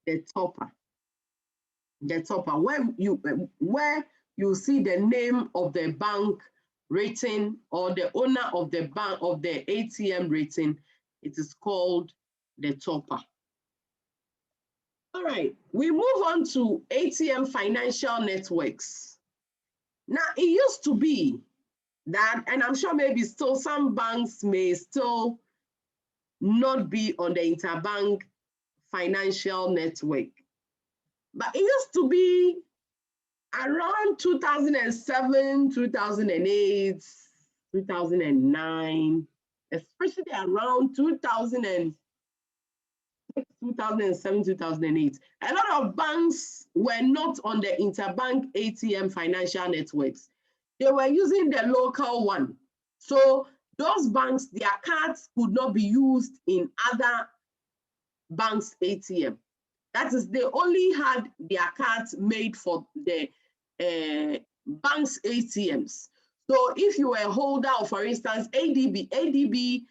The topper. The topper, where you see the name of the bank written or the owner of the bank of the ATM written, it is called the topper. All right, we move on to ATM financial networks. Now, it used to be that, and I'm sure maybe still some banks may still not be on the interbank financial network. But it used to be around 2007, 2008, 2009, especially around 2007, 2008. A lot of banks were not on the interbank ATM financial networks. They were using the local one. So those banks, their cards could not be used in other banks' ATM. That is, they only had their cards made for the bank's ATMs. So if you were a holder of, for instance, ADB,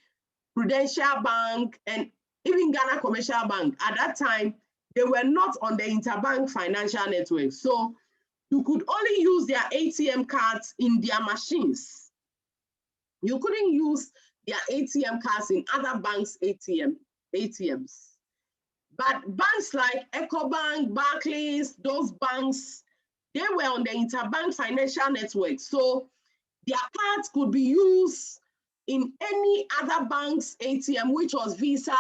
Prudential Bank, and even Ghana Commercial Bank, at that time, they were not on the interbank financial network. So you could only use their ATM cards in their machines. You couldn't use their ATM cards in other banks' ATMs. But banks like EcoBank, Barclays, those banks, they were on the interbank financial network. So their cards could be used in any other bank's ATM, which was Visa.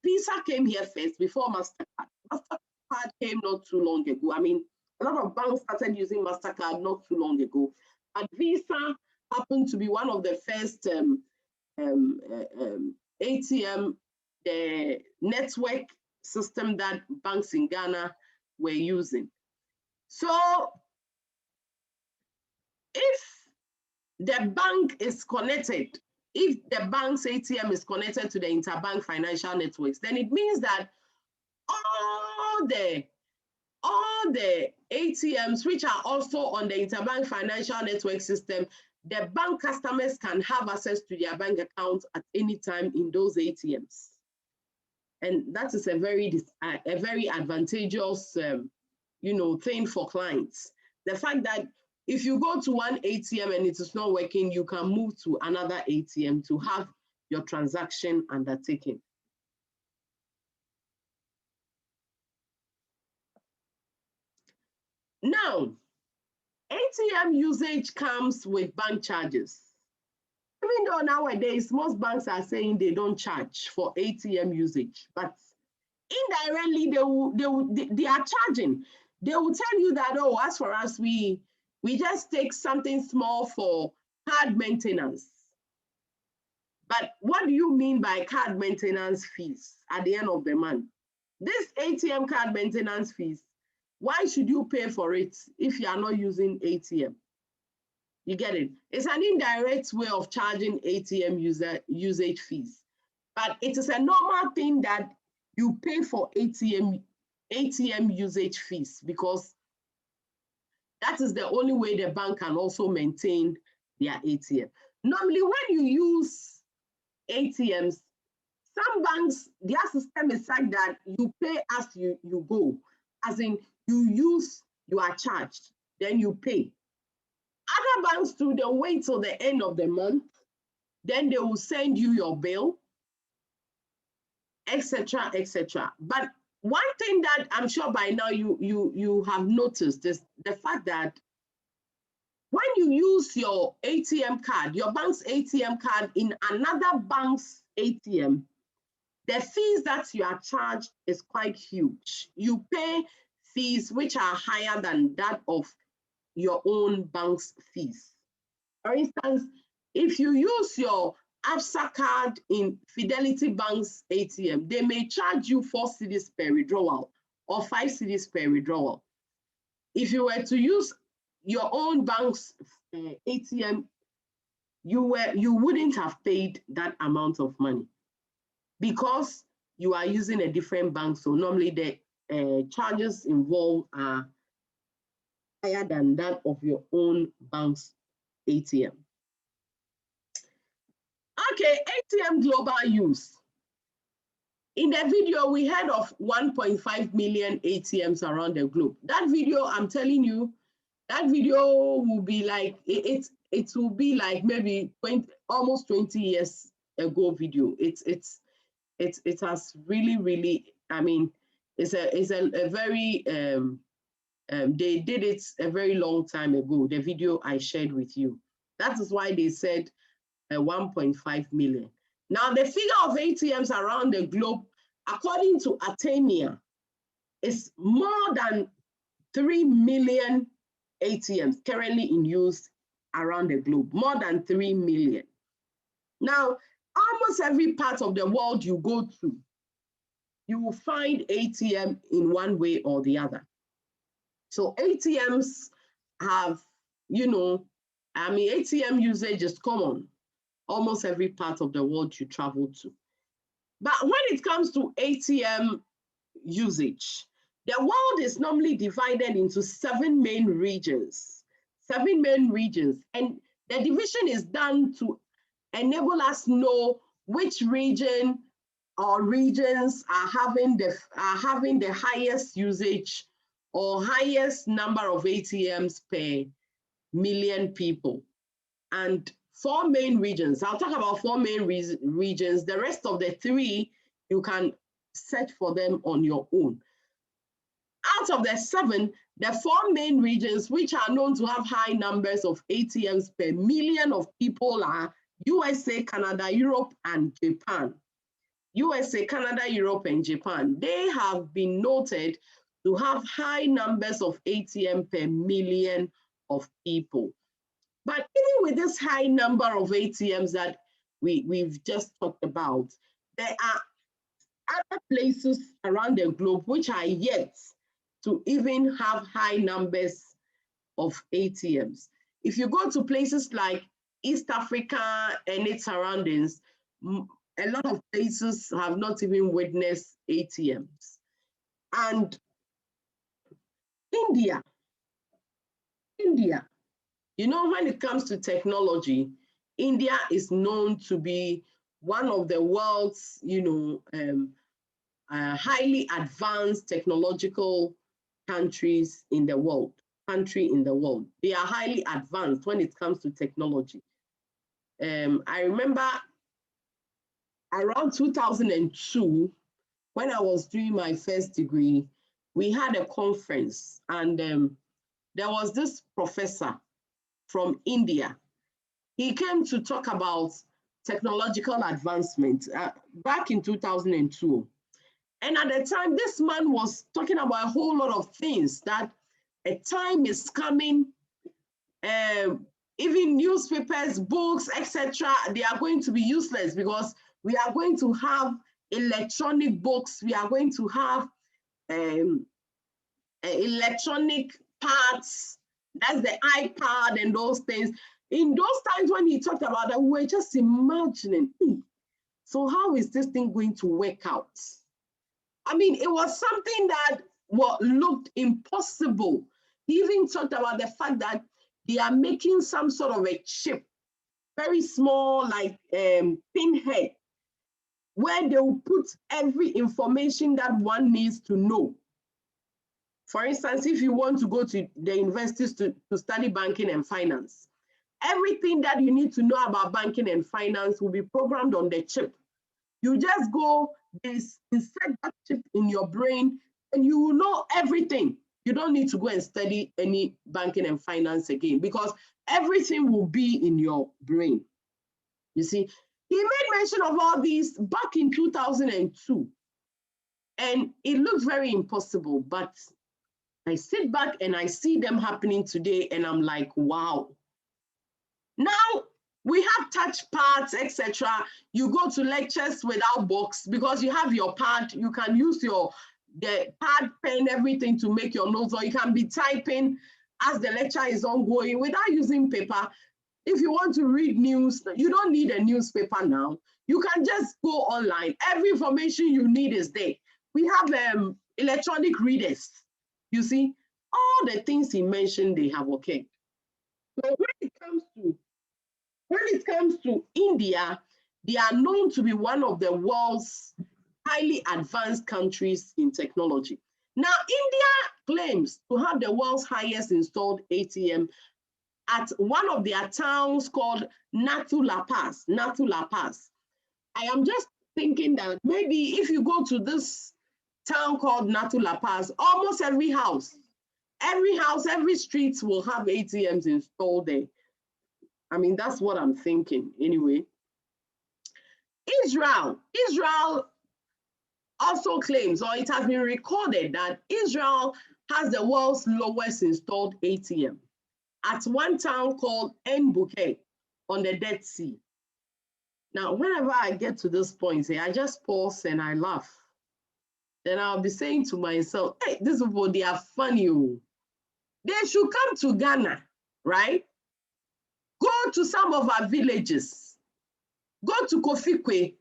Visa came here first before MasterCard. MasterCard came not too long ago. I mean, a lot of banks started using MasterCard not too long ago. And Visa happened to be one of the first ATM, the network system that banks in Ghana were using. So if the bank is connected, if the bank's ATM is connected to the interbank financial networks, then it means that all the ATMs which are also on the interbank financial network system, the bank customers can have access to their bank accounts at any time in those ATMs. And that is a very advantageous thing for clients. The fact that if you go to one ATM and it is not working, you can move to another ATM to have your transaction undertaken. Now, ATM usage comes with bank charges. Even though nowadays most banks are saying they don't charge for ATM usage, but indirectly they are charging. They will tell you that, oh, as for us, we just take something small for card maintenance. But what do you mean by card maintenance fees at the end of the month? This ATM card maintenance fees, why should you pay for it if you are not using ATM? You get it? It's an indirect way of charging ATM usage fees. But it is a normal thing that you pay for ATM usage fees, because that is the only way the bank can also maintain their ATM. Normally, when you use ATMs, some banks, their system is like that you pay as you go. As in, you use, you are charged, then you pay. Other banks too, they wait till the end of the month, then they will send you your bill, etc., etc. But one thing that I'm sure by now you have noticed is the fact that when you use your ATM card, your bank's ATM card in another bank's ATM, the fees that you are charged is quite huge. You pay fees which are higher than that of your own bank's fees. For instance, if you use your ABSA card in Fidelity Bank's ATM, they may charge you 4 cedis per withdrawal or 5 cedis per withdrawal. If you were to use your own bank's ATM, you wouldn't have paid that amount of money because you are using a different bank. So normally the charges involved are higher than that of your own bank's ATM. Okay, ATM global use. In the video, we heard of 1.5 million ATMs around the globe. That video, I'm telling you, that video will be like, it will be like maybe almost 20 years ago video. It has really, I mean, it's a very, they did it a very long time ago, the video I shared with you. That is why they said 1.5 million. Now, the figure of ATMs around the globe, according to Atenea, is more than 3 million ATMs currently in use around the globe, more than 3 million. Now, almost every part of the world you go to, you will find ATM in one way or the other. So ATMs have, you know, I mean, ATM usage is common, almost every part of the world you travel to. But when it comes to ATM usage, the world is normally divided into 7 main regions. 7 main regions. And the division is done to enable us know which region or regions are having the highest usage or highest number of ATMs per million people. And 4 main regions. I'll talk about 4 main regions. The rest of the 3, you can search for them on your own. Out of the 7, the 4 main regions which are known to have high numbers of ATMs per million of people are USA, Canada, Europe, and Japan. USA, Canada, Europe, and Japan. They have been noted to have high numbers of ATM per million of people. But even with this high number of ATMs that we've just talked about, there are other places around the globe which are yet to even have high numbers of ATMs. If you go to places like East Africa and its surroundings, a lot of places have not even witnessed ATMs. And India, you know, when it comes to technology, India is known to be one of the world's, you know, highly advanced technological countries in the world, They are highly advanced when it comes to technology. I remember around 2002, when I was doing my first degree, we had a conference and there was this professor from India. He came to talk about technological advancement back in 2002. And at the time, this man was talking about a whole lot of things, that a time is coming, even newspapers, books, etc., they are going to be useless because we are going to have electronic books, we are going to have electronic parts, that's the iPad and those things. In those times when he talked about that, we were just imagining, so how is this thing going to work out? I mean, it was something that looked impossible. He even talked about the fact that they are making some sort of a chip, very small, like pinhead, where they will put every information that one needs to know. For instance, if you want to go to the universities to study banking and finance, everything that you need to know about banking and finance will be programmed on the chip. You just go, insert that chip in your brain, and you will know everything. You don't need to go and study any banking and finance again because everything will be in your brain. You see, he made mention of all these back in 2002, and it looks very impossible, but I sit back and I see them happening today, and I'm like, wow. Now we have touch pads, etc. You go to lectures without books because you have your pad. You can use the pad, pen, everything to make your notes, or you can be typing as the lecture is ongoing without using paper. If you want to read news, you don't need a newspaper now. You can just go online. Every information you need is there. We have electronic readers. You see, all the things he mentioned, they have occurred. So when it comes to India, they are known to be one of the world's highly advanced countries in technology. Now, India claims to have the world's highest installed ATM at one of their towns called Natu La Paz. Natu La Paz. I am just thinking that maybe if you go to this town called Natu La Paz, almost every house, every street will have ATMs installed there. I mean, that's what I'm thinking anyway. Israel also claims, or it has been recorded, that Israel has the world's lowest installed ATM at one town called En-Bukek on the Dead Sea. Now, whenever I get to this point, I just pause and I laugh. Then I'll be saying to myself, hey, these people, they are funny. They should come to Ghana, right? Go to some of our villages. Go to Kofikwe.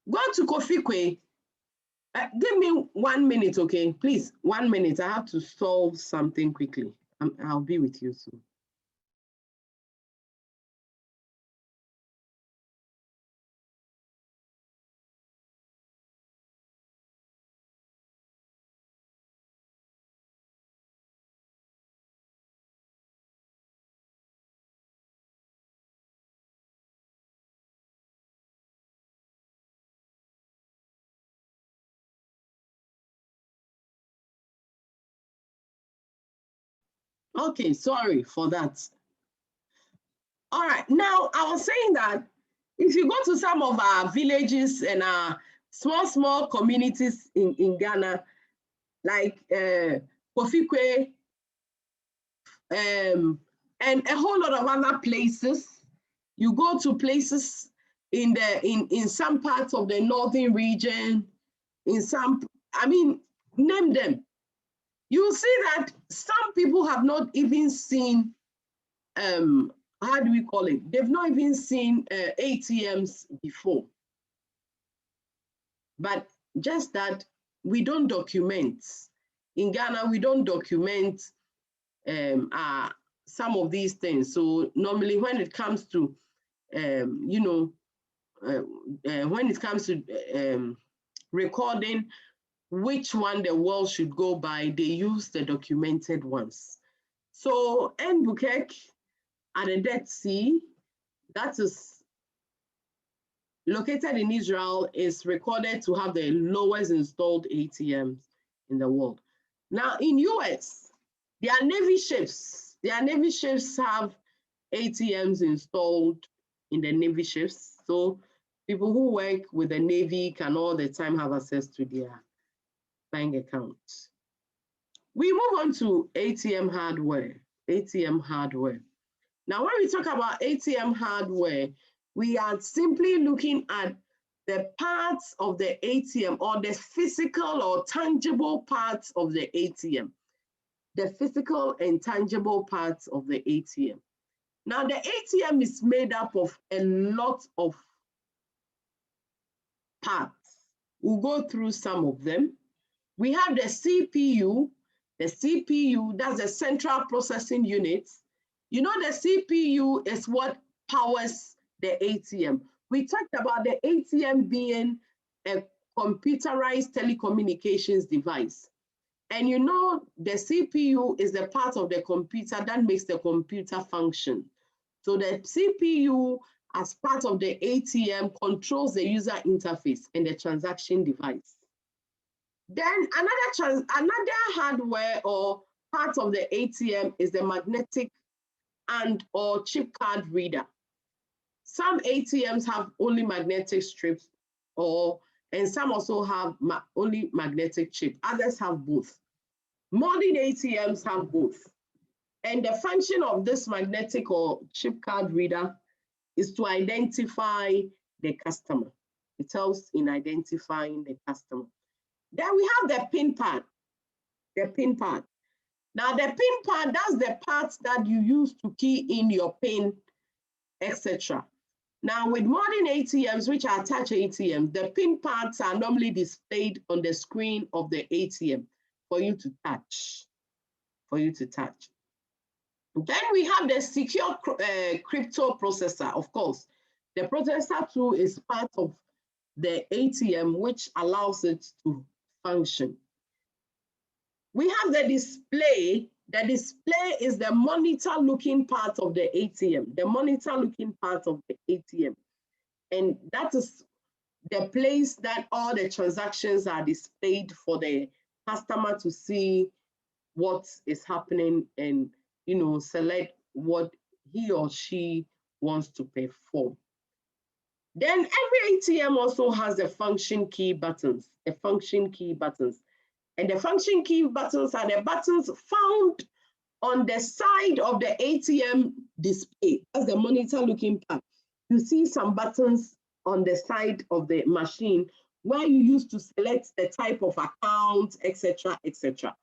Go to Kofikwe. Give me 1 minute, okay? Please, 1 minute. I have to solve something quickly. I'll be with you soon. Okay, sorry for that. All right, now I was saying that if you go to some of our villages and our small communities in Ghana, like Kofikwe, and a whole lot of other places, you go to places in some parts of the northern region, name them. You see that some people have not even seen, how do we call it? They've not even seen ATMs before. But just that we don't document. In Ghana, we don't document some of these things. So normally when it comes to, when it comes to recording which one the world should go by, they use the documented ones. So En-Bukek at the Dead Sea, that is located in Israel, is recorded to have the lowest installed ATMs in the world. Now in US, their Navy ships have ATMs installed in the Navy ships. So people who work with the Navy can all the time have access to their bank accounts. We move on to ATM hardware. ATM hardware. Now, when we talk about ATM hardware, we are simply looking at the parts of the ATM, or the physical or tangible parts of the ATM. The physical and tangible parts of the ATM. Now, the ATM is made up of a lot of parts. We'll go through some of them. We have the CPU. The CPU, that's the central processing unit. You know, the CPU is what powers the ATM. We talked about the ATM being a computerized telecommunications device. And you know, the CPU is the part of the computer that makes the computer function. So the CPU, as part of the ATM, controls the user interface and the transaction device. Then another hardware or part of the ATM is the magnetic and or chip card reader. Some ATMs have only magnetic strips, and some also have only magnetic chip. Others have both. Modern ATMs have both. And the function of this magnetic or chip card reader is to identify the customer. It helps in identifying the customer. Then we have the PIN pad. The PIN pad. Now the PIN pad, that's the part that you use to key in your PIN, etc. Now with modern ATMs, which are touch ATMs, the PIN pads are normally displayed on the screen of the ATM for you to touch. Then we have the secure crypto processor, of course. The processor too is part of the ATM, which allows it to function. We have the display. The display is the monitor-looking part of the ATM, the monitor-looking part of the ATM. And that is the place that all the transactions are displayed for the customer to see what is happening and, you know, select what he or she wants to perform. Then every ATM also has the function key buttons, And the function key buttons are the buttons found on the side of the ATM display. That's the monitor looking part. You see some buttons on the side of the machine where you use to select the type of account, etc., etc.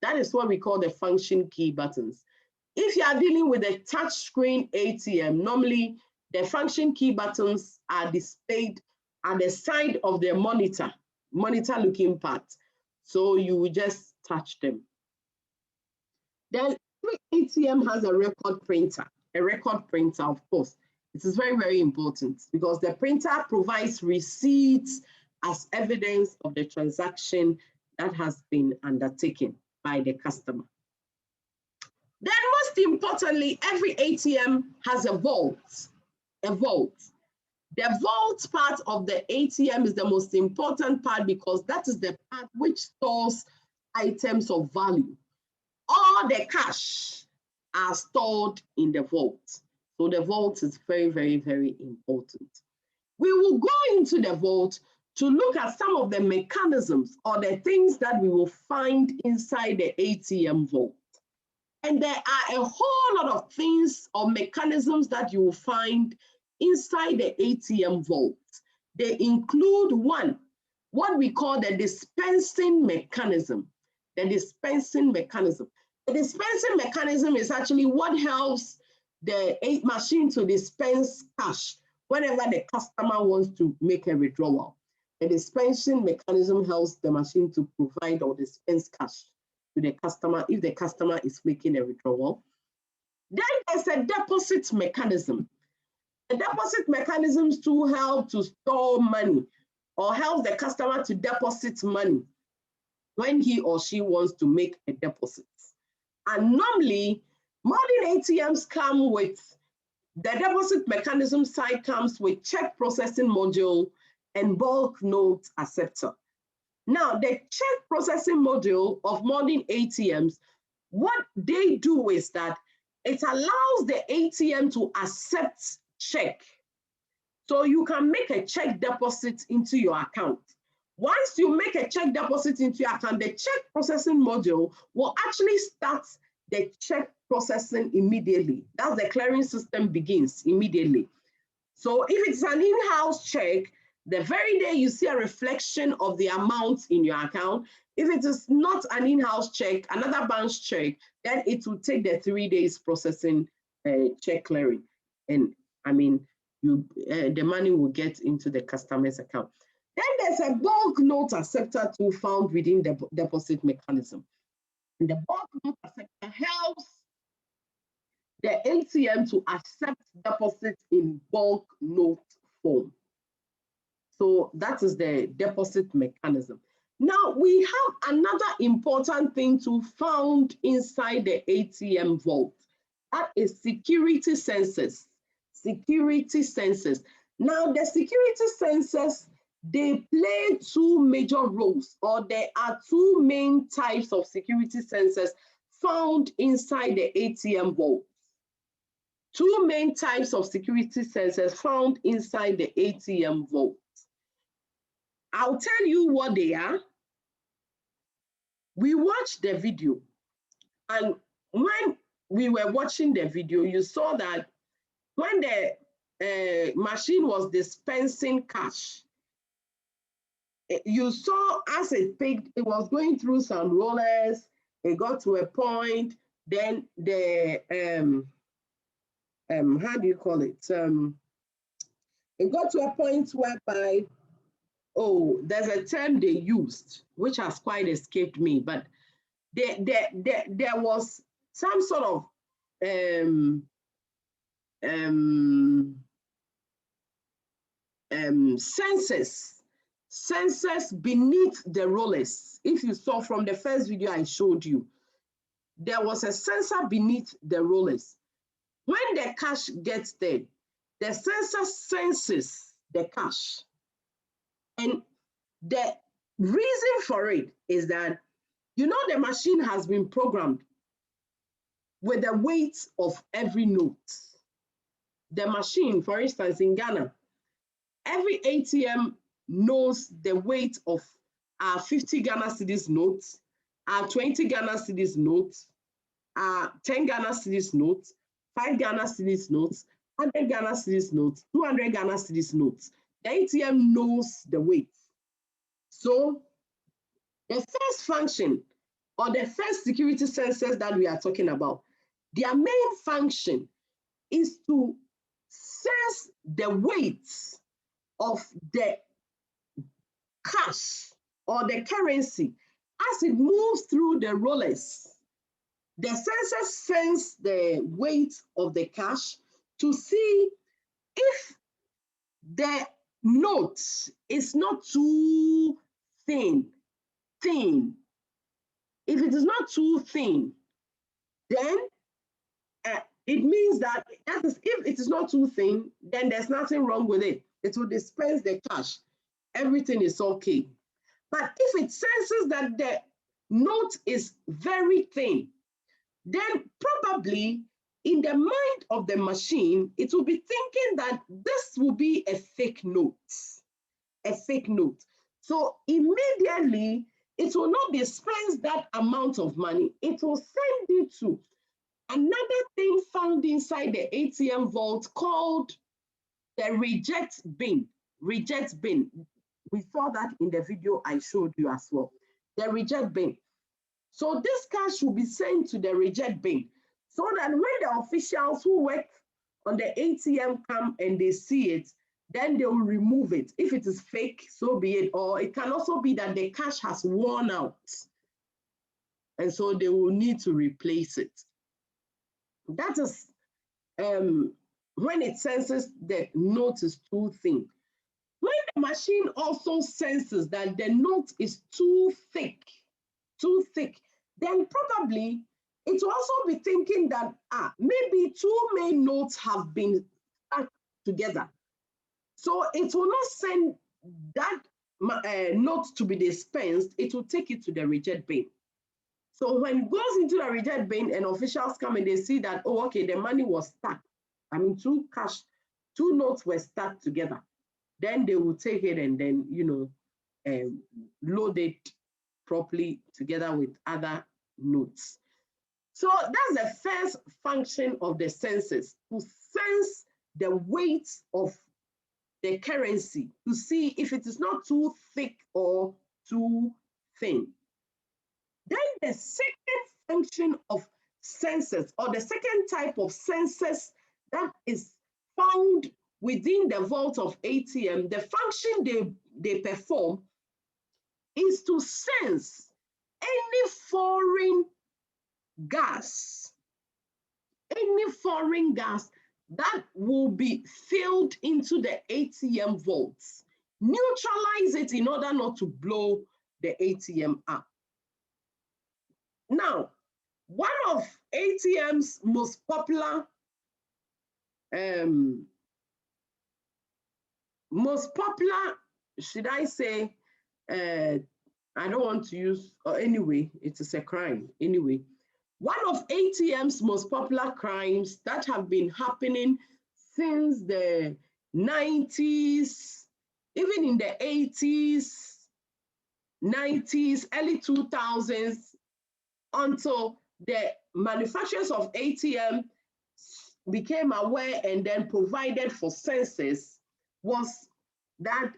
That is what we call the function key buttons. If you are dealing with a touch screen ATM, normally the function key buttons are displayed at the side of the monitor looking part. So you will just touch them. Then every ATM has a record printer, of course. It is very, very important because the printer provides receipts as evidence of the transaction that has been undertaken by the customer. Then most importantly, every ATM has a vault. The vault part of the ATM is the most important part because that is the part which stores items of value. All the cash are stored in the vault. So the vault is very, very, very important. We will go into the vault to look at some of the mechanisms or the things that we will find inside the ATM vault. And there are a whole lot of things or mechanisms that you will find inside the ATM vault. They include one, what we call the dispensing mechanism. The dispensing mechanism. The dispensing mechanism is actually what helps the machine to dispense cash whenever the customer wants to make a withdrawal. The dispensing mechanism helps the machine to provide or dispense cash to the customer if the customer is making a withdrawal. Then there's a deposit mechanism. The deposit mechanisms to help to store money or help the customer to deposit money when he or she wants to make a deposit. And normally, modern ATMs come with, the deposit mechanism side comes with check processing module and bulk note acceptor. Now, the check processing module of modern ATMs, what they do is that it allows the ATM to accept check. So you can make a check deposit into your account. Once you make a check deposit into your account, the check processing module will actually start the check processing immediately. That's the clearing system begins immediately. So if it's an in-house check, the very day you see a reflection of the amount in your account. If it is not an in-house check, another bank's check, then it will take the 3 days processing check clearing. And I mean, the money will get into the customer's account. Then there's a bulk note acceptor tool found within the deposit mechanism. And the bulk note acceptor helps the ATM to accept deposits in bulk note form. So that is the deposit mechanism. Now we have another important thing to found inside the ATM vault. That is security sensors. Security sensors. Now the security sensors, they play two major roles, or there are two main types of security sensors found inside the ATM vault. Two main types of security sensors found inside the ATM vault. I'll tell you what they are. We watched the video, and when we were watching the video, you saw that when the machine was dispensing cash, you saw as it picked, it was going through some rollers, it got to a point, then the, how do you call it? It got to a point whereby, oh, there's a term they used, which has quite escaped me, but there was some sort of sensors beneath the rollers. If you saw from the first video I showed you, there was a sensor beneath the rollers. When the cash gets there, the sensor senses the cash. And the reason for it is that, you know, the machine has been programmed with the weight of every note. The machine, for instance, in Ghana, every ATM knows the weight of our 50 Ghana cedis notes, our 20 Ghana cedis notes, our 10 Ghana cedis notes, 5 Ghana cedis notes, 100 Ghana cedis notes, 200 Ghana cedis notes. The ATM knows the weight. So the first function, or the first security sensors that we are talking about, their main function is to sense the weight of the cash or the currency as it moves through the rollers. The sensors sense the weight of the cash to see if the note is not too thin. If it is not too thin, then it means that is, if it is not too thin, then there's nothing wrong with it. It will dispense the cash. Everything is okay. But if it senses that the note is very thin, then probably in the mind of the machine, it will be thinking that this will be a fake note. A fake note. So immediately, it will not dispense that amount of money. It will send it to another thing found inside the ATM vault called the reject bin. Reject bin. We saw that in the video I showed you as well. The reject bin. So this cash will be sent to the reject bin, so that when the officials who work on the ATM come and they see it, then they will remove it. If it is fake, so be it. Or it can also be that the cash has worn out, and so they will need to replace it. That is when it senses the note is too thin. When the machine also senses that the note is too thick, then probably it will also be thinking that maybe two main notes have been stuck together. So it will not send that note to be dispensed, it will take it to the reject bin. So when it goes into the reject bin and officials come and they see that, oh, okay, the money was stuck. I mean, two notes were stuck together. Then they will take it and then, you know, load it properly together with other notes. So that's the first function of the sensors, to sense the weight of the currency, to see if it is not too thick or too thin. Then the second function of sensors, or the second type of sensors that is found within the vault of ATM, the function they perform is to sense any foreign gas that will be filled into the ATM vaults, neutralize it in order not to blow the ATM up. Now, one of ATM's most popular should I say, I don't want to use, or anyway, it is a crime. Anyway, one of ATM's most popular crimes that have been happening since the 90s, even in the 80s, 90s, early 2000s, until the manufacturers of ATM became aware and then provided for census, was that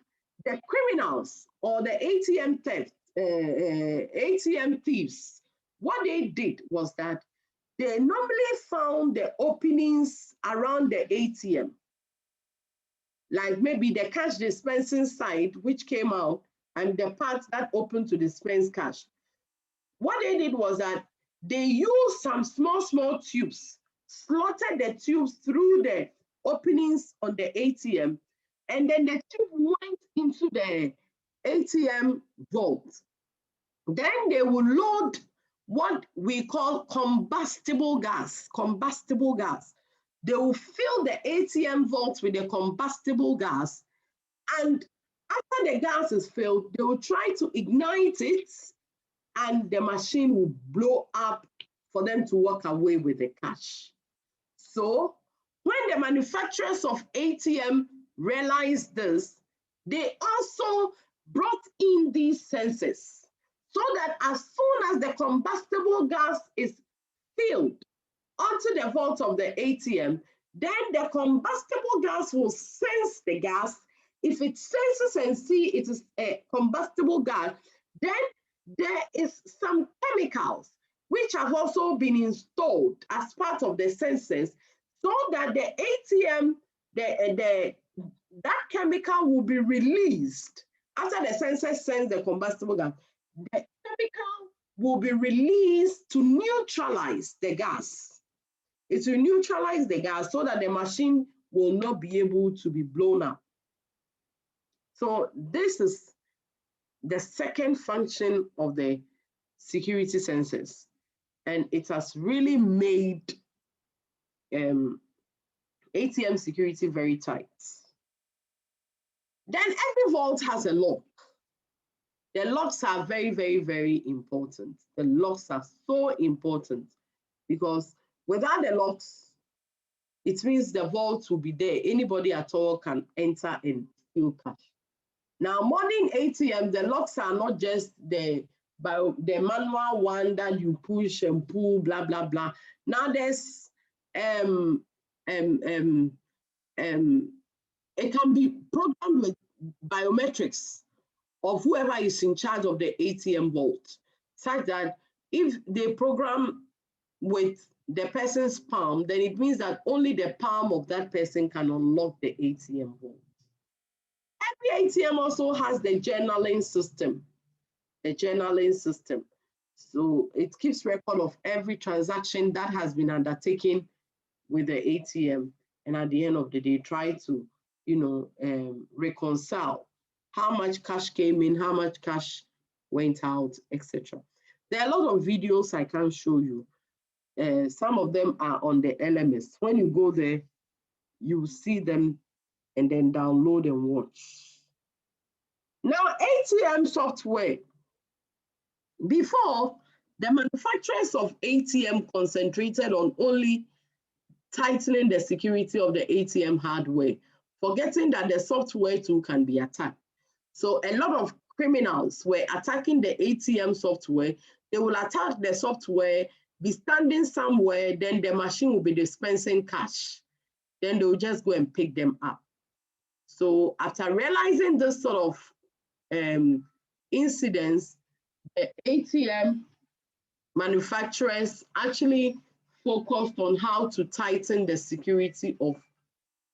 the criminals or the ATM theft, ATM thieves, what they did was that they normally found the openings around the ATM, like maybe the cash dispensing side, which came out, and the part that opened to dispense cash. What they did was that they used some small tubes, slotted the tubes through the openings on the ATM, and then the tube went into the ATM vault. Then they will load what we call combustible gas. Combustible gas. They will fill the ATM vault with the combustible gas, and after the gas is filled, they will try to ignite it, and the machine will blow up for them to walk away with the cash. So when the manufacturers of ATM realized this, they also brought in these sensors so that as soon as the combustible gas is filled onto the vault of the ATM, then the combustible gas will sense the gas. If it senses and sees it is a combustible gas, then there is some chemicals which have also been installed as part of the sensors, so that the ATM, that chemical will be released after the sensor sends the combustible gas. The chemical will be released to neutralize the gas. It will neutralize the gas so that the machine will not be able to be blown up. So this is the second function of the security sensors, and it has really made ATM security very tight. Then every vault has a lock. The locks are very important. The locks are so important because without the locks, it means the vault will be there. Anybody at all can enter and steal cash. Now, modern ATM, the locks are not just the manual one that you push and pull, blah, blah, blah. Now there's, it can be programmed with biometrics of whoever is in charge of the ATM vault, such that if they program with the person's palm, then it means that only the palm of that person can unlock the ATM vault. Every ATM also has the journaling system. The journaling system. So it keeps record of every transaction that has been undertaken with the ATM. And at the end of the day, try to, reconcile how much cash came in, how much cash went out, etc. There are a lot of videos I can show you. Some of them are on the LMS. When you go there, you see them and then download and watch. Now, ATM software. Before, the manufacturers of ATM concentrated on only tightening the security of the ATM hardware, forgetting that the software too can be attacked. So a lot of criminals were attacking the ATM software. They will attack the software, be standing somewhere, then the machine will be dispensing cash. Then they will just go and pick them up. So after realizing this sort of incidents, the ATM manufacturers actually focused on how to tighten the security of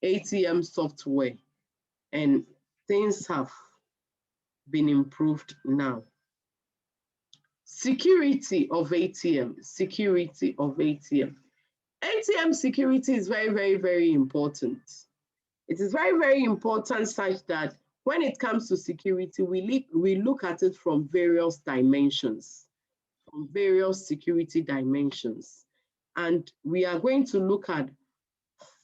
ATM software, and things have been improved now. Security of ATM, security of ATM. ATM security is very important. It is very important such that when it comes to security, we look at it from various dimensions, from various security dimensions. And we are going to look at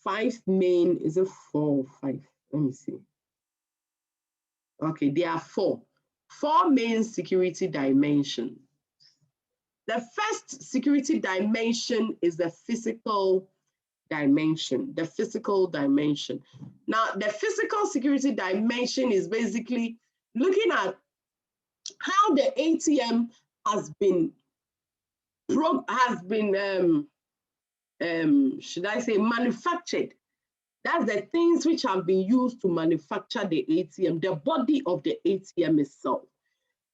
5 main, is it 4 or 5? Let me see. Okay, there are four main security dimensions. The first security dimension is the physical dimension, the physical dimension. Now, the physical security dimension is basically looking at how the ATM has been should I say, manufactured. That's the things which have been used to manufacture the ATM, the body of the ATM itself.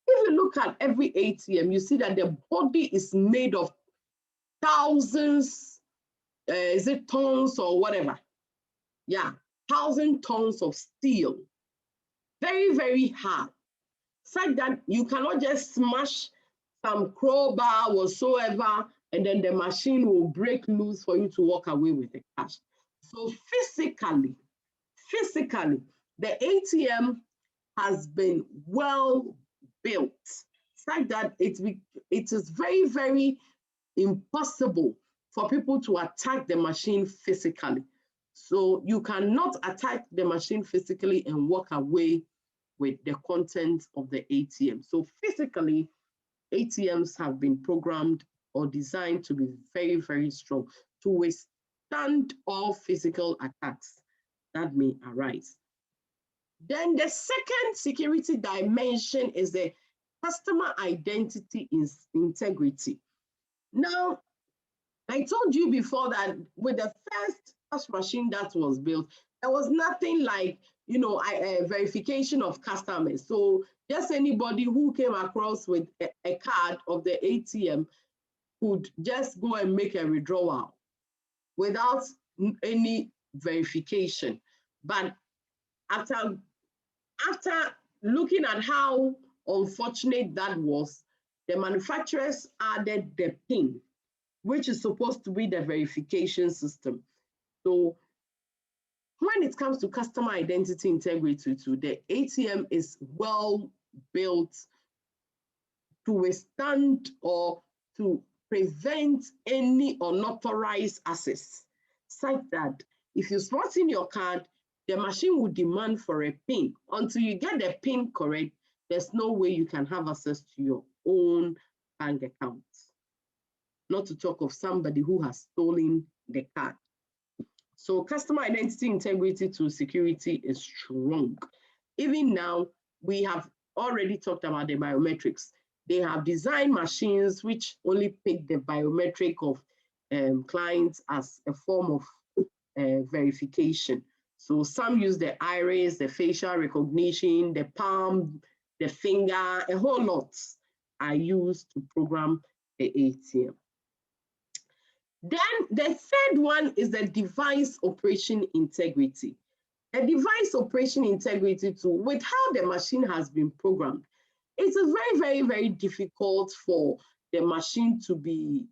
If you look at every ATM, you see that the body is made of thousands, is it tons or whatever? Yeah, 1,000 tons of steel. Very, very hard. Such that you cannot just smash some crowbar whatsoever, and then the machine will break loose for you to walk away with the cash. So physically, the ATM has been well built, such that it is very, very impossible for people to attack the machine physically. So you cannot attack the machine physically and walk away with the contents of the ATM. So physically, ATMs have been programmed or designed to be very, very strong to withstand all physical attacks that may arise. Then the second security dimension is the customer identity integrity. Now, I told you before that with the first cash machine that was built, there was nothing like, verification of customers. So just anybody who came across with a card of the ATM could just go and make a withdrawal without any verification. But after looking at how unfortunate that was, the manufacturers added the PIN, which is supposed to be the verification system. So when it comes to customer identity integrity too, the ATM is well built to withstand or to prevent any unauthorized access, such that if you slot in your card, the machine will demand for a PIN. Until you get the PIN correct, there's no way you can have access to your own bank account. Not to talk of somebody who has stolen the card. So customer identity integrity to security is strong. Even now, we have already talked about the biometrics. They have designed machines which only pick the biometric of clients as a form of verification. So some use the iris, the facial recognition, the palm, the finger, a whole lot are used to program the ATM. Then the third one is the device operation integrity. The device operation integrity too, with how the machine has been programmed, it is very, very, very difficult for the machine to be,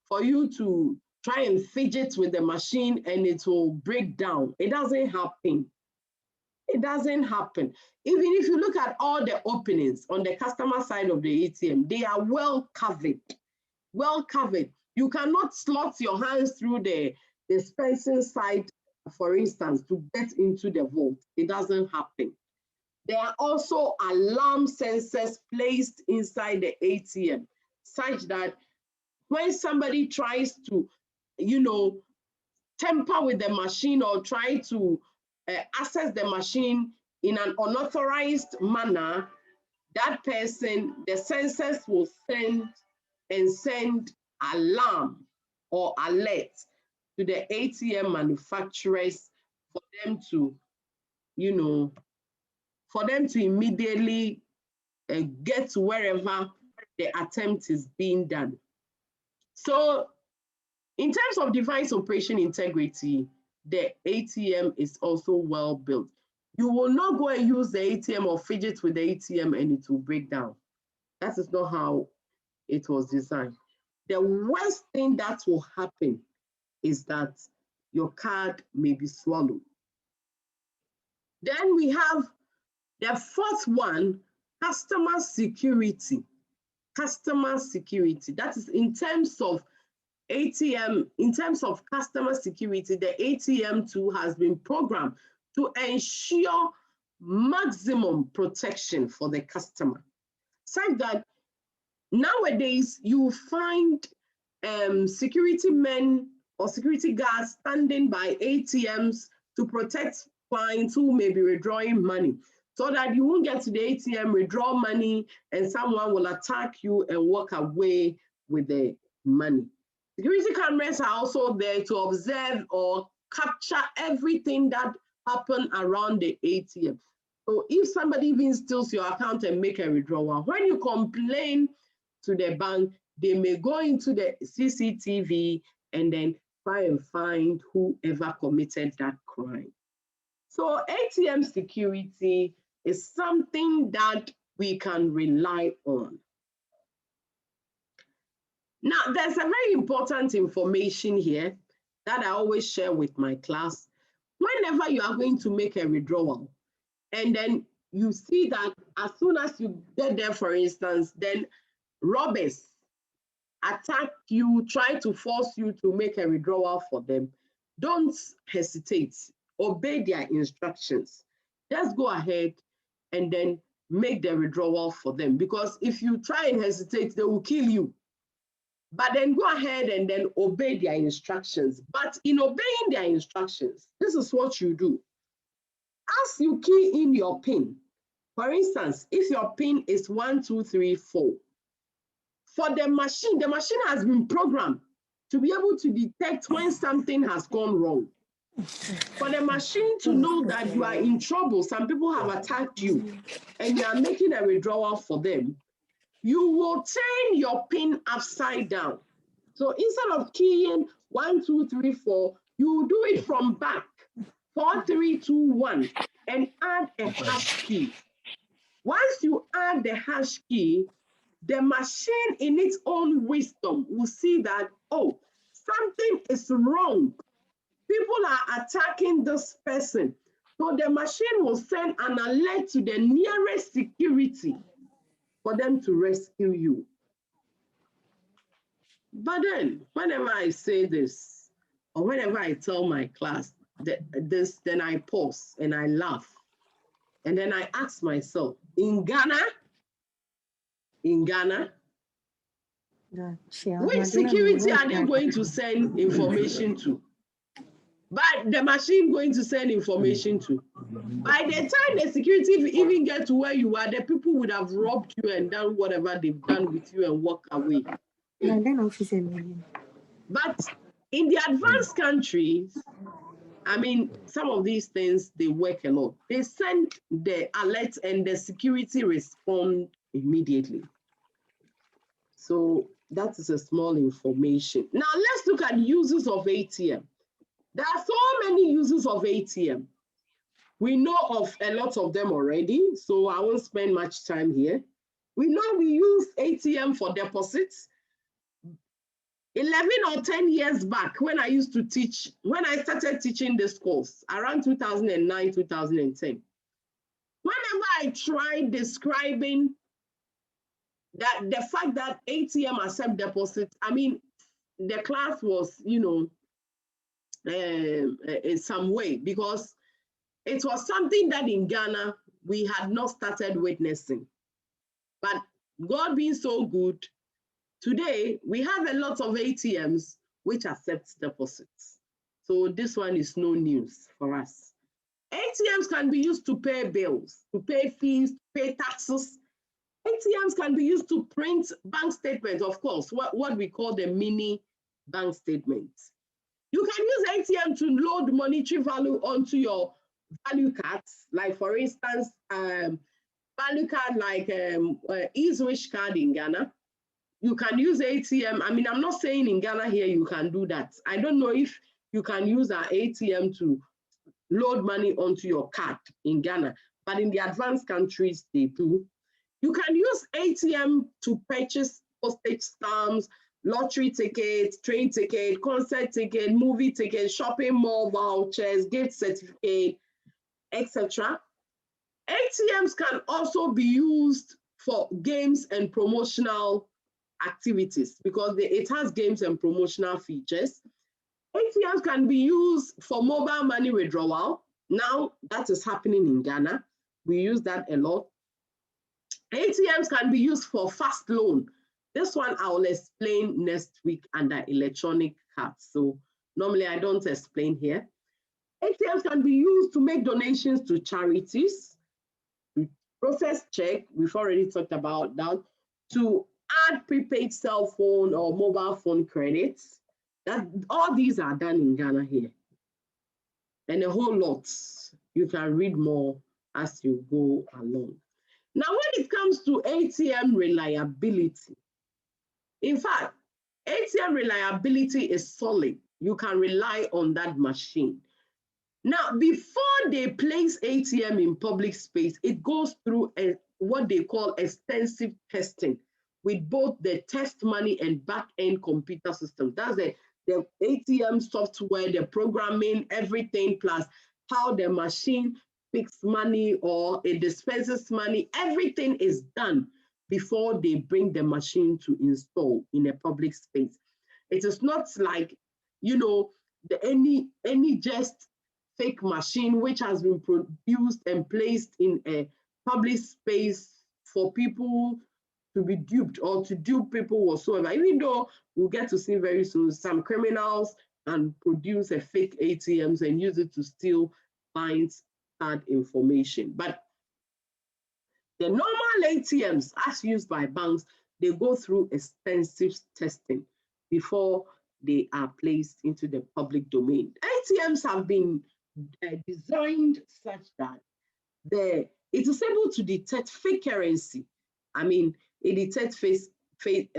for you to try and fidget with the machine and it will break down. It doesn't happen. It doesn't happen. Even if you look at all the openings on the customer side of the ATM, they are well covered. Well covered. You cannot slot your hands through the dispensing side, for instance, to get into the vault. It doesn't happen. There are also alarm sensors placed inside the ATM, such that when somebody tries to, tamper with the machine or try to access the machine in an unauthorized manner, that person, the sensors will send alarm or alert to the ATM manufacturers for them to, immediately get to wherever the attempt is being done. So in terms of device operation integrity, the ATM is also well built. You will not go and use the ATM or fidget with the ATM and it will break down. That is not how it was designed. The worst thing that will happen is that your card may be swallowed. Then we have the fourth one, customer security. Customer security. That is in terms of ATM, in terms of customer security, the ATM too has been programmed to ensure maximum protection for the customer, such that nowadays you find security men or security guards standing by ATMs to protect clients who may be withdrawing money, so that you won't get to the ATM, withdraw money, and someone will attack you and walk away with the money. Security cameras are also there to observe or capture everything that happens around the ATM. So if somebody even steals your account and make a withdrawal, when you complain to the bank, they may go into the CCTV and then try and find whoever committed that crime. So ATM security is something that we can rely on. Now, there's a very important information here that I always share with my class. Whenever you are going to make a withdrawal, and then you see that as soon as you get there, for instance, then robbers attack you, try to force you to make a withdrawal for them, don't hesitate. Obey their instructions. Just go ahead and then make the withdrawal for them, because if you try and hesitate, they will kill you. But then go ahead and then obey their instructions. But in obeying their instructions, this is what you do. As you key in your PIN, for instance, if your PIN is 1234, for the machine has been programmed to be able to detect when something has gone wrong. For the machine to know that you are in trouble, some people have attacked you, and you are making a withdrawal for them, you will turn your PIN upside down. So instead of keying 1234, you will do it from back, 4321, and add a hash key. Once you add the hash key, the machine in its own wisdom will see that, oh, something is wrong. People are attacking this person. So the machine will send an alert to the nearest security for them to rescue you. But then, whenever I say this, or whenever I tell my class this, then I pause and I laugh. And then I ask myself, in Ghana, which security are they going to send information to? But the machine going to send information to? By the time the security even get to where you are, the people would have robbed you and done whatever they've done with you and walk away. But in the advanced countries, I mean, some of these things, they work a lot. They send the alert and the security respond immediately. So that is a small information. Now let's look at uses of ATM. There are so many uses of ATM. We know of a lot of them already, so I won't spend much time here. We know we use ATM for deposits. 11 or 10 years back, when I used to teach, when I started teaching this course, around 2009, 2010, whenever I tried describing that the fact that ATM accept deposits, I mean, the class was, you know, in some way, because it was something that in Ghana, we had not started witnessing. But God being so good, today, we have a lot of ATMs which accept deposits. So this one is no news for us. ATMs can be used to pay bills, to pay fees, to pay taxes. ATMs can be used to print bank statements, of course, what we call the mini bank statements. You can use ATM to load monetary value onto your value cards, like for instance, value card like Easwish card in Ghana. You can use ATM. I mean, I'm not saying in Ghana here you can do that. I don't know if you can use an ATM to load money onto your card in Ghana, but in the advanced countries, they do. You can use ATM to purchase postage stamps, lottery tickets, train ticket, concert ticket, movie ticket, shopping mall vouchers, gift certificate, etc. ATMs can also be used for games and promotional activities because it has games and promotional features. ATMs can be used for mobile money withdrawal. Now that is happening in Ghana. We use that a lot. ATMs can be used for fast loan. This one I will explain next week under electronic cards. So normally I don't explain here. ATMs can be used to make donations to charities, to process check, we've already talked about that, to add prepaid cell phone or mobile phone credits. That all these are done in Ghana here. And a whole lot. You can read more as you go along. Now, when it comes to ATM reliability, in fact, ATM reliability is solid. You can rely on that machine. Now, before they place ATM in public space, it goes through what they call extensive testing with both the test money and back-end computer system. That's the ATM software, the programming, everything, plus how the machine picks money or it dispenses money. Everything is done before they bring the machine to install in a public space. It is not like, you know, any just fake machine which has been produced and placed in a public space for people to be duped or to dupe people whatsoever. Even though we'll get to see very soon some criminals and produce a fake ATMs and use it to steal clients' card information. But the normal ATMs as used by banks, they go through extensive testing before they are placed into the public domain. ATMs have been designed such that it is able to detect fake currency. I mean, it detects fake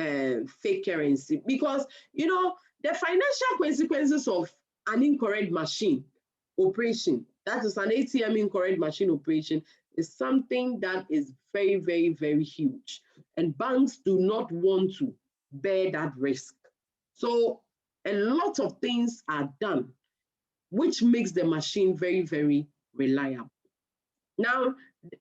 currency because, you know, the financial consequences of an incorrect machine operation, that is an ATM incorrect machine operation, is something that is very, very, very huge. And banks do not want to bear that risk. So a lot of things are done, which makes the machine very, very reliable. Now,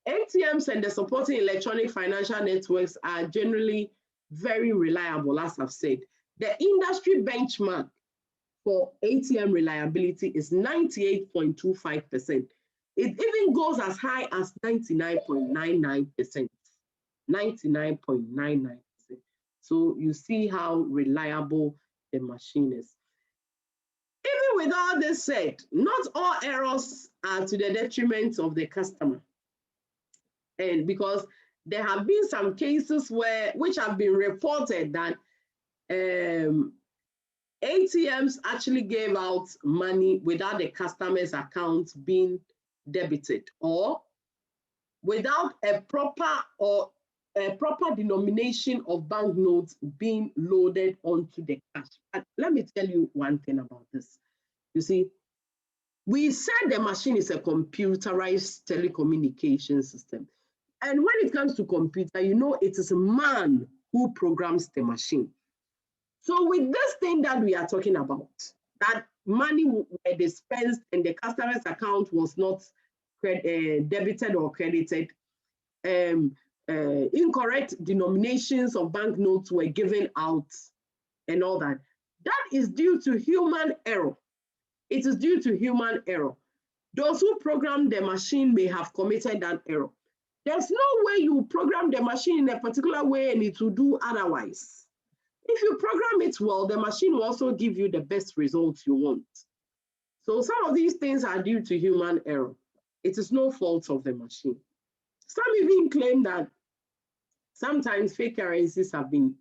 ATMs and the supporting electronic financial networks are generally very reliable, as I've said. The industry benchmark for ATM reliability is 98.25%. It even goes as high as 99.99%. 99.99%. So you see how reliable the machine is. Even with all this said, not all errors are to the detriment of the customer. And because there have been some cases which have been reported that ATMs actually gave out money without the customer's account being debited or without a proper denomination of banknotes being loaded onto the cash. But let me tell you one thing about this. You see, we said the machine is a computerized telecommunication system. And when it comes to computer, you know, it is a man who programs the machine. So with this thing that we are talking about, that money were dispensed and the customer's account was not debited or credited, incorrect denominations of banknotes were given out and all that. That is due to human error. It is due to human error. Those who programmed the machine may have committed that error. There's no way you program the machine in a particular way and it will do otherwise. If you program it well, the machine will also give you the best results you want. So some of these things are due to human error. It is no fault of the machine. Some even claim that sometimes fake currencies have been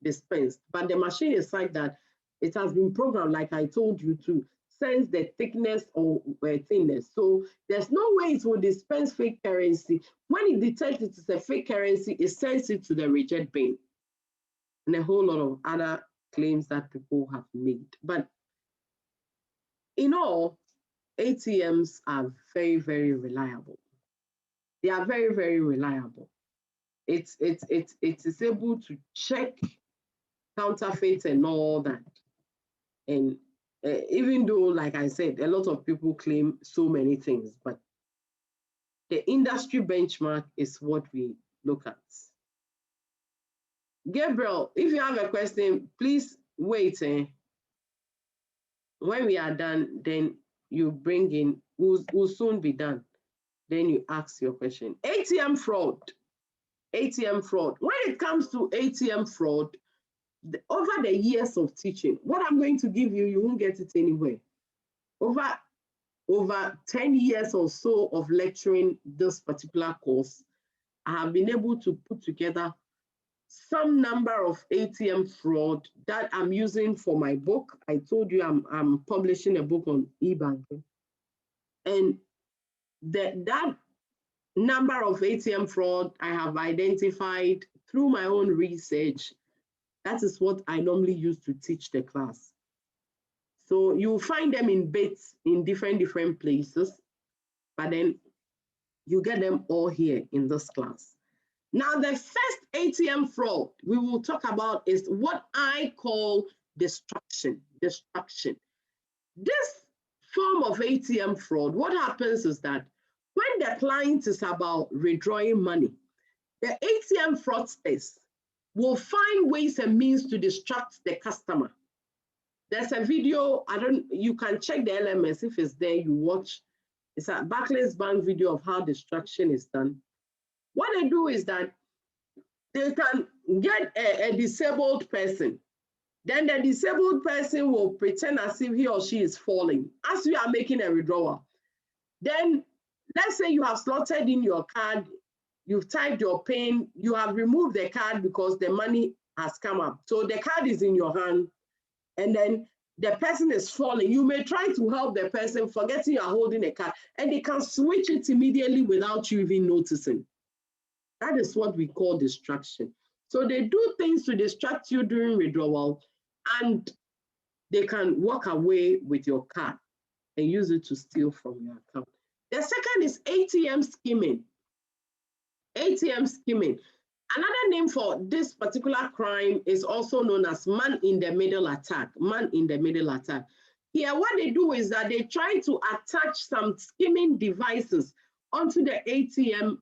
dispensed, but the machine is like that. It has been programmed, like I told you, to sense the thickness or thinness. So there's no way it will dispense fake currency. When it detects it is a fake currency, it sends it to the reject bin. And a whole lot of other claims that people have made. But in all, ATMs are very, very reliable. They are very, very reliable. It is able to check counterfeits and all that. And even though, like I said, a lot of people claim so many things, but the industry benchmark is what we look at. Gabriel, if you have a question, please wait. When we are done, then you bring in, we'll soon be done. Then you ask your question. ATM fraud. ATM fraud. When it comes to ATM fraud, over the years of teaching, what I'm going to give you, you won't get it anywhere. Over 10 years or so of lecturing this particular course, I have been able to put together some number of ATM fraud that I'm using for my book. I told you I'm publishing a book on e-banking. And that number of ATM fraud I have identified through my own research, that is what I normally use to teach the class. So you'll find them in bits in different places, but then you get them all here in this class. Now, the first ATM fraud we will talk about is what I call distraction. This form of ATM fraud, what happens is that when the client is about withdrawing money, the ATM fraudsters will find ways and means to distract the customer. There's a video, you can check the LMS if it's there, you watch. It's a Barclays Bank video of how distraction is done. What they do is that they can get a disabled person. Then the disabled person will pretend as if he or she is falling as you are making a withdrawal. Then let's say you have slotted in your card, you've typed your PIN, you have removed the card because the money has come up. So the card is in your hand, and then the person is falling. You may try to help the person, forgetting you are holding a card, and they can switch it immediately without you even noticing. That is what we call distraction. So they do things to distract you during withdrawal, and they can walk away with your card and use it to steal from your account. The second is ATM skimming. ATM skimming. Another name for this particular crime is also known as man-in-the-middle attack. Man-in-the-middle attack. Here, what they do is that they try to attach some skimming devices onto the ATMs,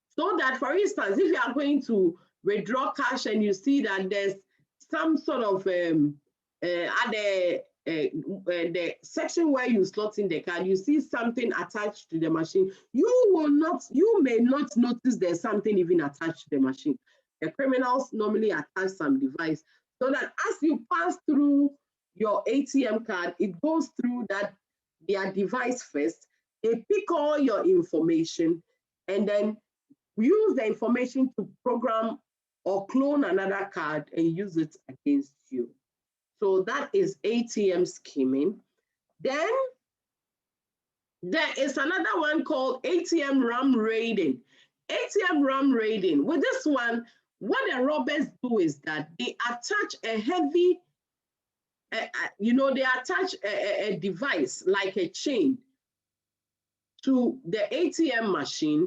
so that, for instance, if you are going to withdraw cash and you see that there's some sort of at the section where you slot in the card, you see something attached to the machine, you may not notice there's something even attached to the machine. The criminals normally attach some device so that as you pass through your ATM card, it goes through their device first. They pick all your information and then use the information to program or clone another card and use it against you. So that is ATM skimming. Then there is another one called ATM RAM raiding. ATM RAM raiding. With this one, what the robbers do is that they attach a heavy, they attach a device like a chain to the ATM machine,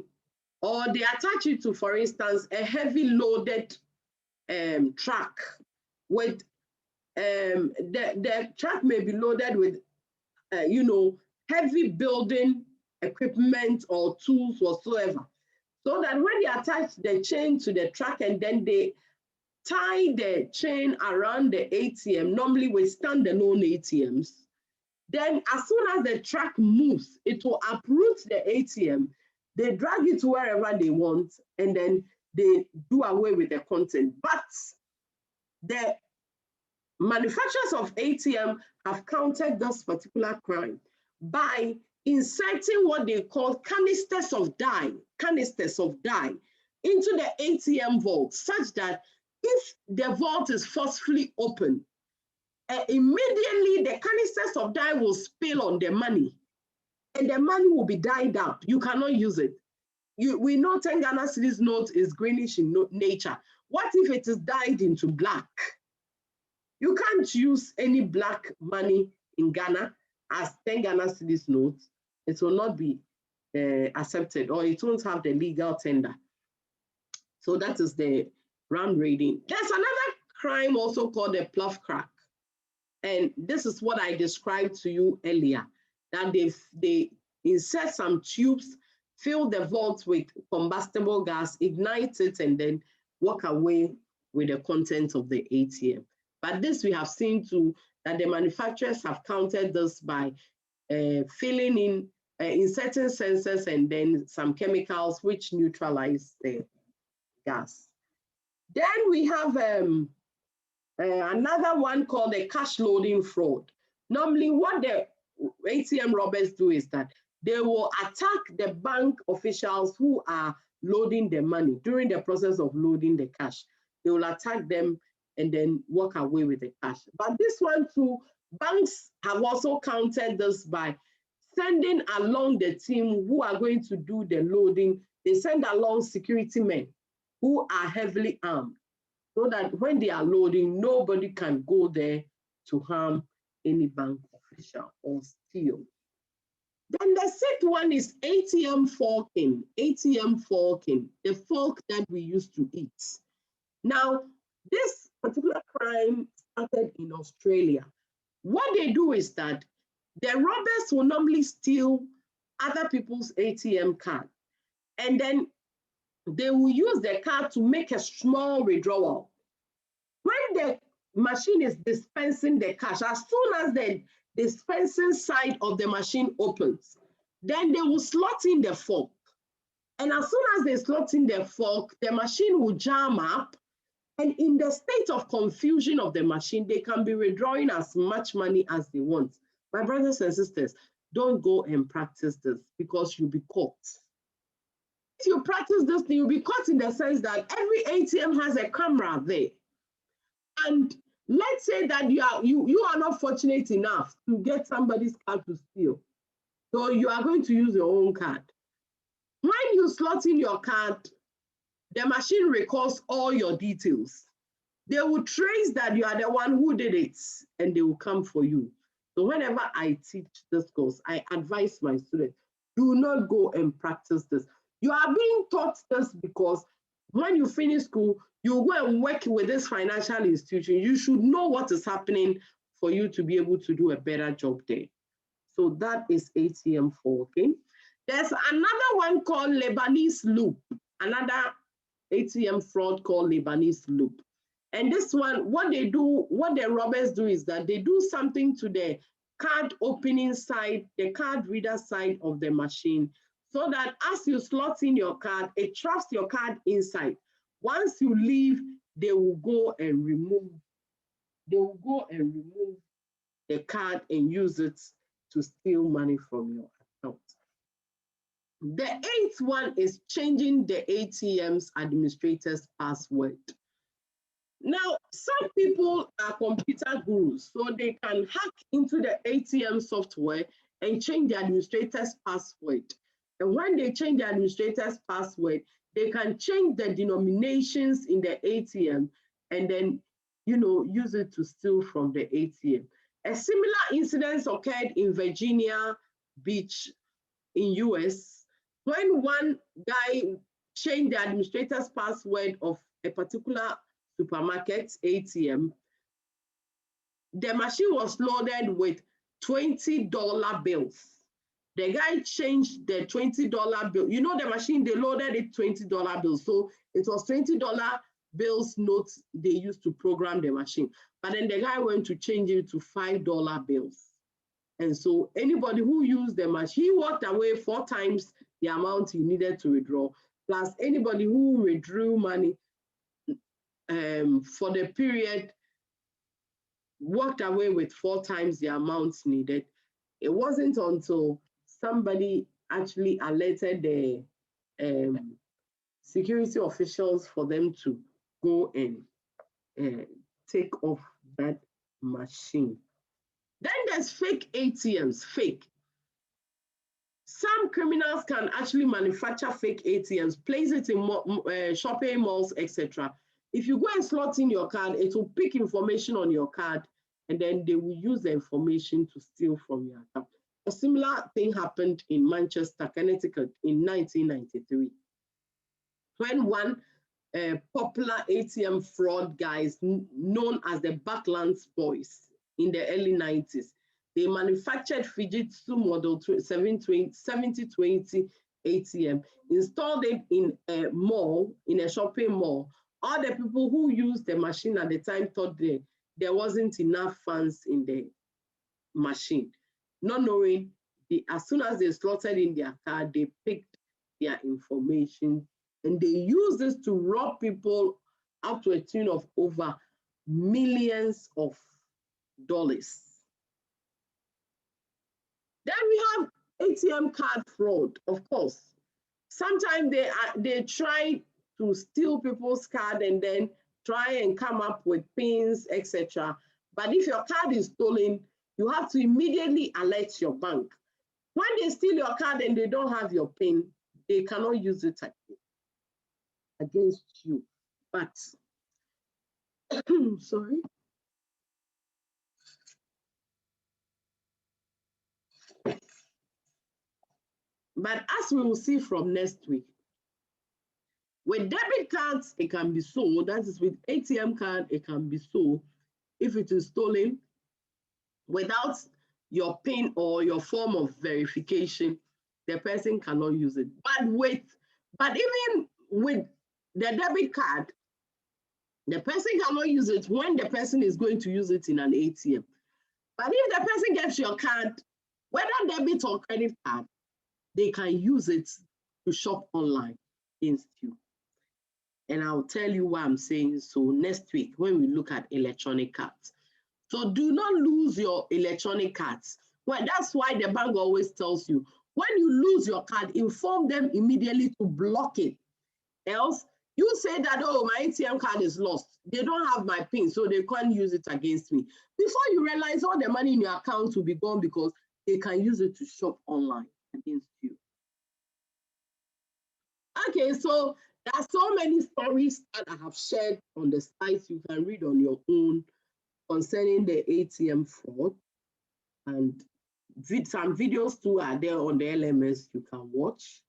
or they attach it to, for instance, a heavy loaded truck with the truck may be loaded with, heavy building equipment or tools whatsoever. So that when they attach the chain to the truck and then they tie the chain around the ATM, normally with standalone ATMs, then as soon as the truck moves, it will uproot the ATM. They drag it to wherever they want, and then they do away with the content. But the manufacturers of ATM have countered this particular crime by inserting what they call canisters of dye into the ATM vault, such that if the vault is forcefully opened, immediately the canisters of dye will spill on the money, and the money will be dyed out. You cannot use it. We know 10 Ghana cedis note is greenish in nature. What if it is dyed into black? You can't use any black money in Ghana as 10 Ghana cedis notes. It will not be accepted, or it won't have the legal tender. So that is the RAM raiding. There's another crime also called the pluff crack. And this is what I described to you earlier, that they insert some tubes, fill the vault with combustible gas, ignite it, and then walk away with the content of the ATM. But this we have seen too, that the manufacturers have countered this by filling in inserting sensors and then some chemicals which neutralize the gas. Then we have another one called the cash loading fraud. Normally, what the ATM robbers do is that they will attack the bank officials who are loading the money. During the process of loading the cash, they will attack them and then walk away with the cash. But this one too, banks have also countered this by sending along the team who are going to do the loading. They send along security men who are heavily armed, so that when they are loading, nobody can go there to harm any bank official or steal. Then the sixth one is ATM forking. ATM forking, the fork that we used to eat. Now, this particular crime started in Australia. What they do is that the robbers will normally steal other people's ATM card, and then they will use the card to make a small withdrawal. When the machine is dispensing the cash, as soon as the dispensing side of the machine opens, then they will slot in the fork. And as soon as they slot in the fork, the machine will jam up. And in the state of confusion of the machine, they can be withdrawing as much money as they want. My brothers and sisters, don't go and practice this because you'll be caught. If you practice this, you'll be caught in the sense that every ATM has a camera there. And let's say that you are not fortunate enough to get somebody's card to steal. So you are going to use your own card. When you slot in your card, the machine records all your details. They will trace that you are the one who did it, and they will come for you. So whenever I teach this course, I advise my students, do not go and practice this. You are being taught this because when you finish school, you go and work with this financial institution. You should know what is happening for you to be able to do a better job there. So that is ATM forking. There's another one called Lebanese loop, another ATM fraud called Lebanese loop. And this one, what the robbers do is that they do something to the card opening side, the card reader side of the machine, so that as you slot in your card, it traps your card inside. Once you leave, they will go and remove the card and use it to steal money from your account. The eighth one is changing the ATM's administrator's password. Now, some people are computer gurus, so they can hack into the ATM software and change the administrator's password. And when they change the administrator's password, they can change the denominations in the ATM and then, use it to steal from the ATM. A similar incident occurred in Virginia Beach in US, when one guy changed the administrator's password of a particular supermarket ATM. The machine was loaded with $20 bills. The guy changed the $20 bill. The machine, they loaded it $20 bills. So it was $20 bills notes they used to program the machine. But then the guy went to change it to $5 bills. And so anybody who used the machine, he walked away 4 times the amount he needed to withdraw. Plus anybody who withdrew money for the period walked away with 4 times the amount needed. It wasn't until somebody actually alerted the security officials for them to go and take off that machine. Then there's fake ATMs, fake. Some criminals can actually manufacture fake ATMs, place it in shopping malls, etc. If you go and slot in your card, it will pick information on your card, and then they will use the information to steal from your account. A similar thing happened in Manchester, Connecticut in 1993, when one popular ATM fraud guys known as the Backlands Boys in the early 90s, they manufactured Fujitsu model 7020 ATM, installed it in a mall, in a shopping mall. All the people who used the machine at the time thought there wasn't enough funds in the machine, not knowing as soon as they slotted in their card, they picked their information and they use this to rob people up to a tune of over millions of dollars. Then we have ATM card fraud, of course. Sometimes they try to steal people's card and then try and come up with pins, etc. But if your card is stolen, you have to immediately alert your bank. When they steal your card and they don't have your PIN, they cannot use it against you. But, sorry. But as we will see from next week, with debit cards, it can be so. That is, with ATM card, it can be so. If it is stolen without your PIN or your form of verification, the person cannot use it. But even with the debit card, the person cannot use it when the person is going to use it in an ATM. But if the person gets your card, whether debit or credit card, they can use it to shop online against you. And I'll tell you why I'm saying so next week when we look at electronic cards. So do not lose your electronic cards. Well, that's why the bank always tells you, when you lose your card, inform them immediately to block it. Else, you say that, oh, my ATM card is lost. They don't have my PIN, so they can't use it against me. Before you realize, all the money in your account will be gone because they can use it to shop online against you. Okay, so there are so many stories that I have shared on the site. You can read on your own concerning the ATM fraud. And some videos too are there on the LMS you can watch.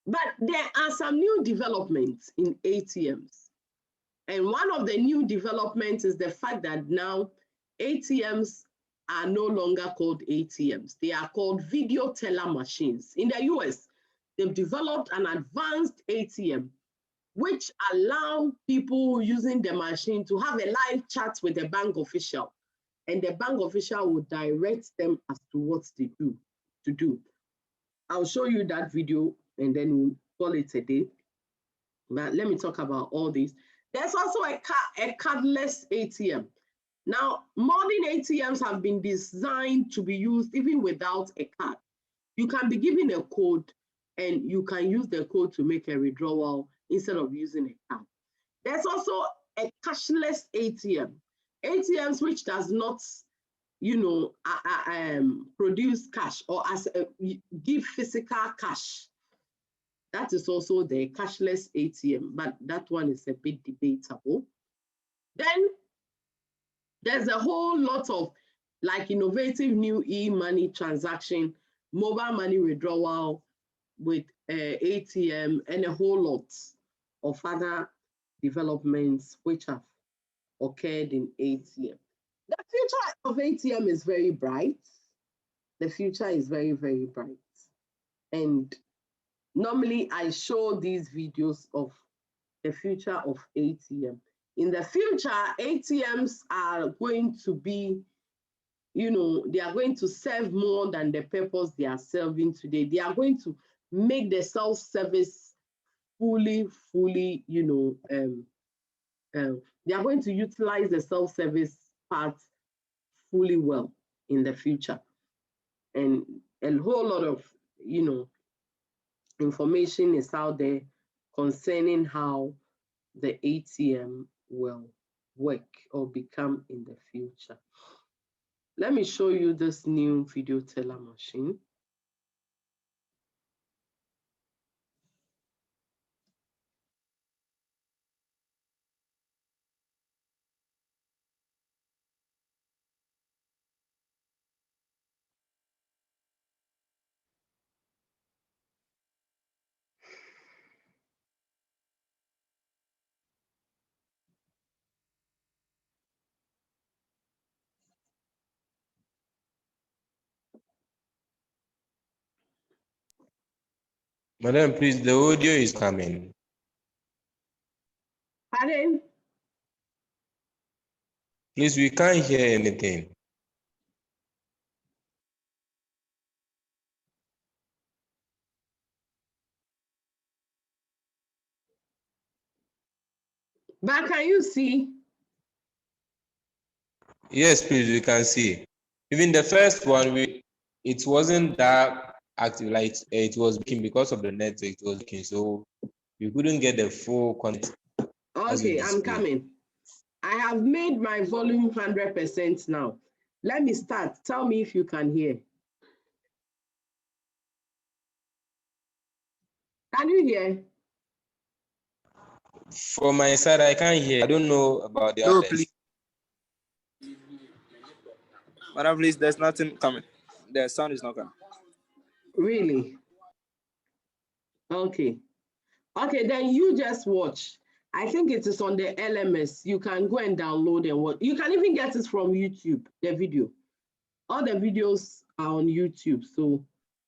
But there are some new developments in ATMs. And one of the new developments is the fact that now ATMs are no longer called ATMs. They are called video teller machines. In the US, they've developed an advanced ATM, which allow people using the machine to have a live chat with the bank official. And the bank official will direct them as to what they do. I'll show you that video and then we'll call it a day. But let me talk about all these. There's also a cardless ATM. Now, modern ATMs have been designed to be used even without a card. You can be given a code and you can use the code to make a withdrawal instead of using a card. There's also a cashless ATM. ATMs which does not, produce cash or give physical cash. That is also the cashless ATM, but that one is a bit debatable. Then there's a whole lot of innovative new e-money transaction, mobile money withdrawal with ATM, and a whole lot of other developments which have occurred in ATM. The future of ATM is very bright. The future is very, very bright. And normally I show these videos of the future of ATM. In the future, ATMs are going to be, they are going to serve more than the purpose they are serving today. They are going to make the self-service fully, they are going to utilize the self-service part fully well in the future. And a whole lot of, information is out there concerning how the ATM will work or become in the future. Let me show you this new video teller machine. Madam, please, the audio is coming. Pardon? Please, we can't hear anything. But can you see? Yes, please, we can see. Even the first one, it wasn't that active, like it was working because of the network. It was working, so you couldn't get the full content. Okay, I'm coming. I have made my volume 100% now. Let me start. Tell me if you can hear. Can you hear? From my side, I can't hear. I don't know about the others. Please. Madam, please, there's nothing coming. The sound is not coming. Really? Okay. Okay, then you just watch. I think it is on the LMS. You can go and download and watch. You can even get it from YouTube, the video. All the videos are on YouTube. So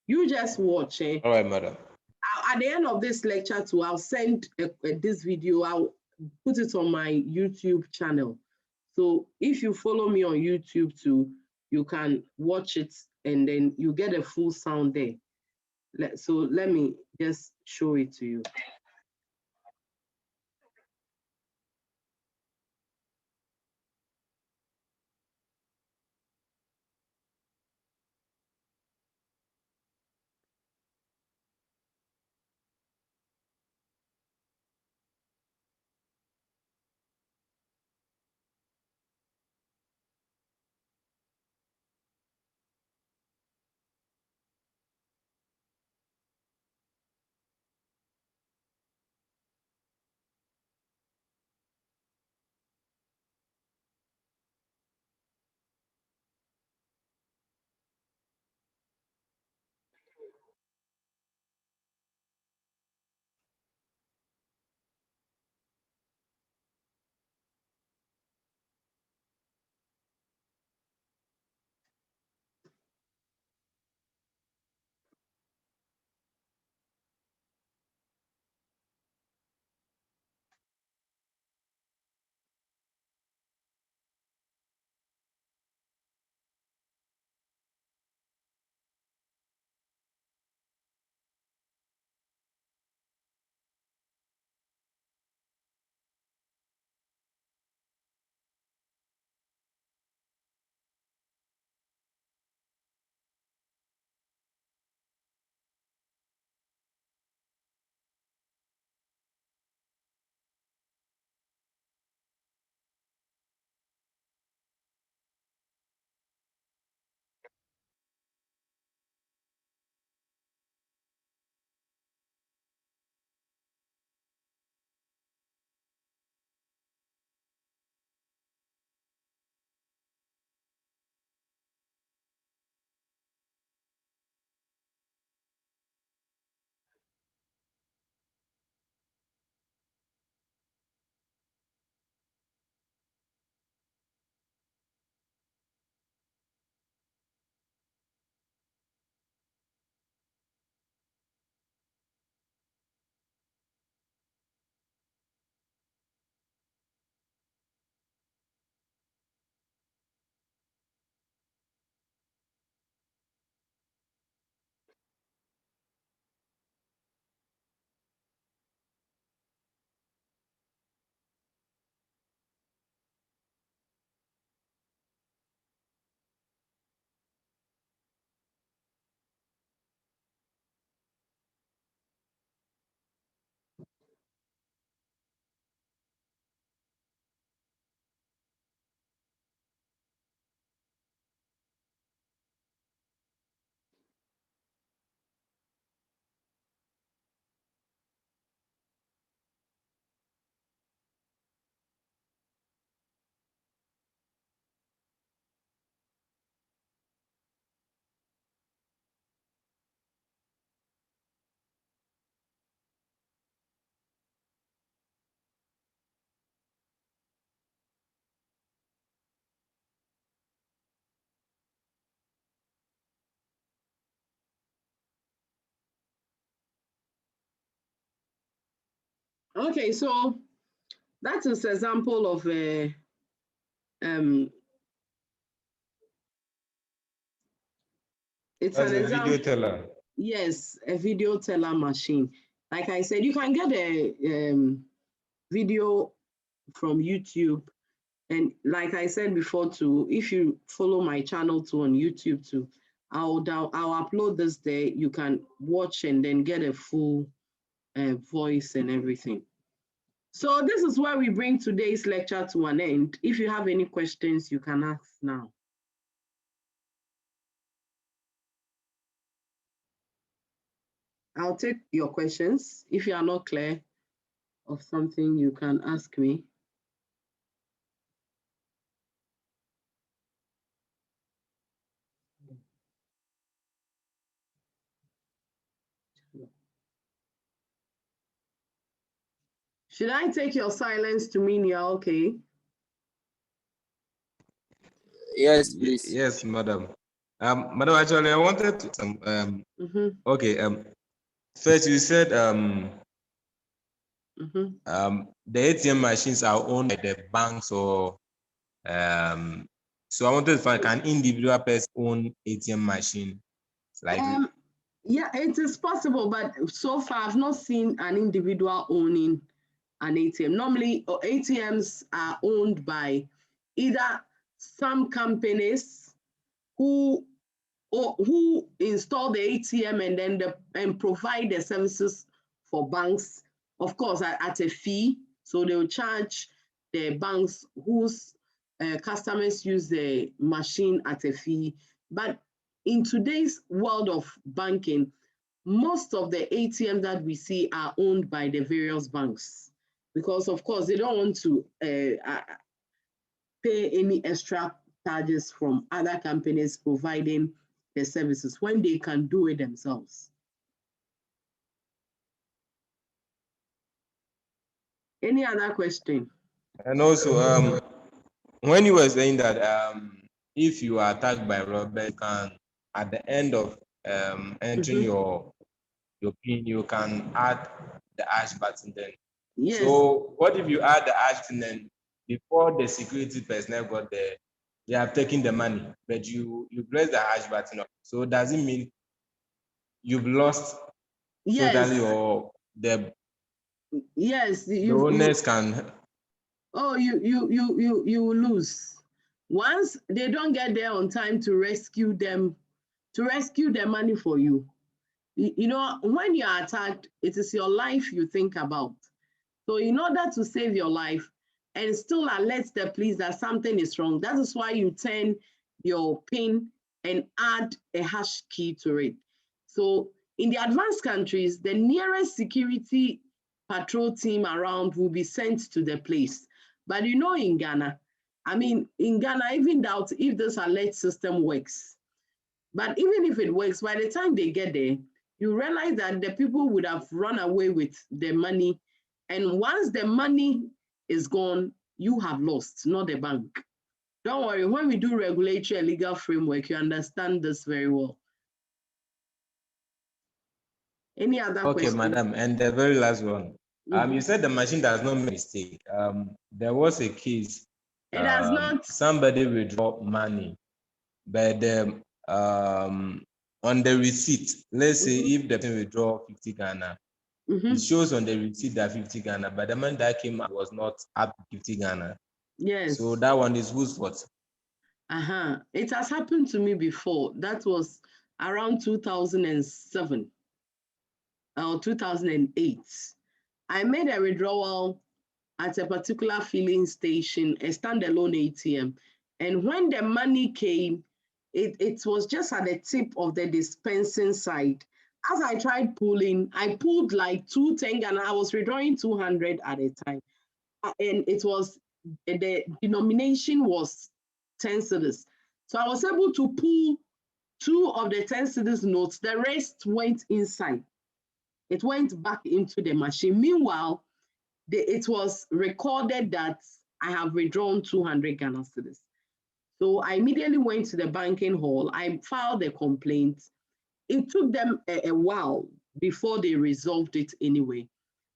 you just watch. All right, madam. At the end of this lecture too, I'll send this video. I'll put it on my YouTube channel. So if you follow me on YouTube too, you can watch it and then you get a full sound there. So let me just show it to you. Okay, so that is an example of a it's That's an a example. video teller. Yes, a video teller machine. Like I said, you can get a video from YouTube. And like I said before too, if you follow my channel too on YouTube too, I'll upload this there. You can watch and then get a full voice and everything. So this is where we bring today's lecture to an end. If you have any questions, you can ask now. I'll take your questions. If you are not clear of something, you can ask me. Should I take your silence to mean you're okay? Yes, please. Yes, madam. Madam, actually, I wanted to okay. First you said the ATM machines are owned by the banks or so I wanted to find, can individual person own ATM machine? Like yeah, it is possible, but so far I've not seen an individual owning an ATM. Normally, ATMs are owned by either some companies who install the ATM and then provide the services for banks, of course, at a fee. So they will charge the banks whose customers use the machine at a fee. But in today's world of banking, most of the ATMs that we see are owned by the various banks because, of course, they don't want to pay any extra charges from other companies providing the services when they can do it themselves. Any other question? and also when you were saying that if you are attacked by robbers, you can at the end of entering your PIN, you can add the hash button then. Yes. So what if you add the hash button then before the security personnel got there, they have taken the money, but you press the hash button. So does it mean you've lost totally, or the owners can? Oh, you will lose. Once they don't get there on time to rescue them, to rescue the money for you. You know, when you are attacked, it is your life you think about. So in order to save your life and still alert the police that something is wrong, that is why you turn your PIN and add a hash key to it. So in the advanced countries, the nearest security patrol team around will be sent to the place. But you know, in Ghana, I mean, in Ghana, I even doubt if this alert system works. But even if it works, by the time they get there, you realize that the people would have run away with the money. And once the money is gone, you have lost, not the bank. Don't worry, when we do regulatory and legal framework, you understand this very well. Any other question? Okay, madam, and the very last one. You said the machine does not make mistake. There was a case. It does not. Somebody withdraw money, but on the receipt, let's say if the person withdraw 50 Ghana, it shows on the receipt that 50 Ghana, but the money that came out was not up to 50 Ghana. Yes. So that one is whose fault? It has happened to me before. That was around 2007 or 2008. I made a withdrawal at a particular filling station, a standalone ATM. And when the money came, it was just at the tip of the dispensing side. As I tried pulling, I pulled like 210 and I was withdrawing 200 at a time. And it was, the denomination was 10 cedis. So I was able to pull 2 of the 10 cedis notes. The rest went inside. It went back into the machine. Meanwhile, it was recorded that I have withdrawn 200 Ghana cedis. So I immediately went to the banking hall. I filed a complaint. It took them a while before they resolved it anyway.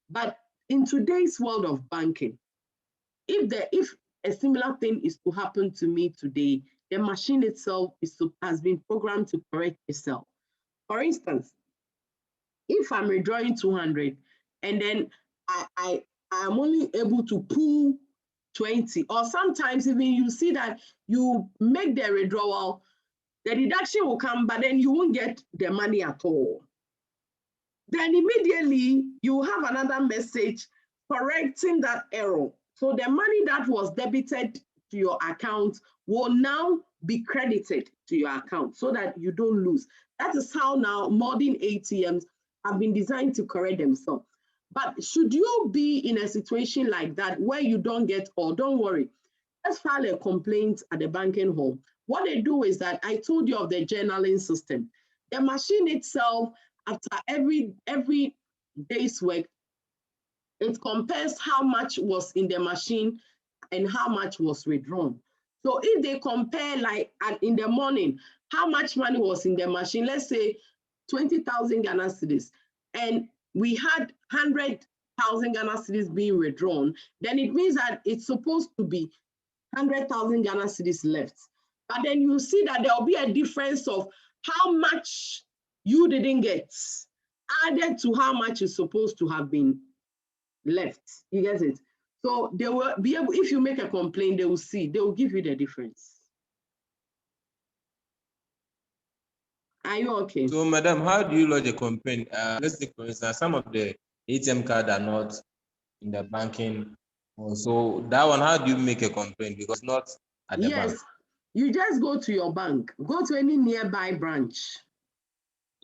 But in today's world of banking, if a similar thing is to happen to me today, the machine itself has been programmed to correct itself. For instance, if I'm withdrawing 200 and then I'm only able to pull 20, or sometimes even you see that you make the withdrawal, the deduction will come, but then you won't get the money at all. Then immediately you have another message correcting that error. So the money that was debited to your account will now be credited to your account so that you don't lose. That is how now modern ATMs have been designed to correct themselves. But should you be in a situation like that where you don't get, or don't worry, let's file a complaint at the banking hall. What they do is that I told you of the journaling system. The machine itself, after every day's work, it compares how much was in the machine and how much was withdrawn. So if they compare, like in the morning, how much money was in the machine, let's say 20,000 Ghana cedis, and we had 100,000 Ghana cedis being withdrawn, then it means that it's supposed to be 100,000 Ghana cedis left. But then you see that there will be a difference of how much you didn't get added to how much is supposed to have been left. You get it? So they will be able, if you make a complaint, they will see, they will give you the difference. Are you okay? So, madam, how do you lodge a complaint? Let's take, for instance, some of the ATM cards are not in the banking. So that one, how do you make a complaint? Because not at the bank. Yes, you just go to your bank. Go to any nearby branch.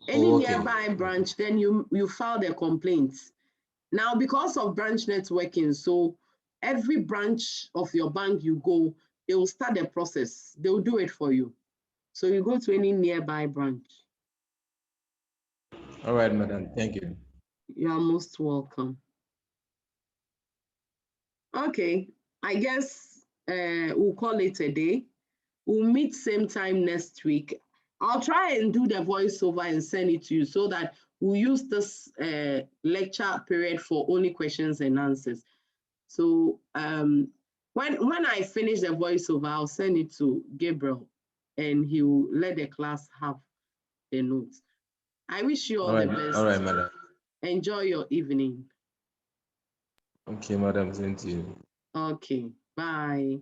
Any nearby branch, then you file the complaint. Now, because of branch networking, so every branch of your bank you go, they will start the process. They will do it for you. So you go to any nearby branch. All right, madam. Thank you. You are most welcome. Okay, I guess we'll call it a day. We'll meet same time next week. I'll try and do the voiceover and send it to you so that we'll use this lecture period for only questions and answers. So when I finish the voiceover, I'll send it to Gabriel and he will let the class have the notes. I wish you all the best. All right, madam. Enjoy your evening. Okay, madam. Thank you. Okay, bye.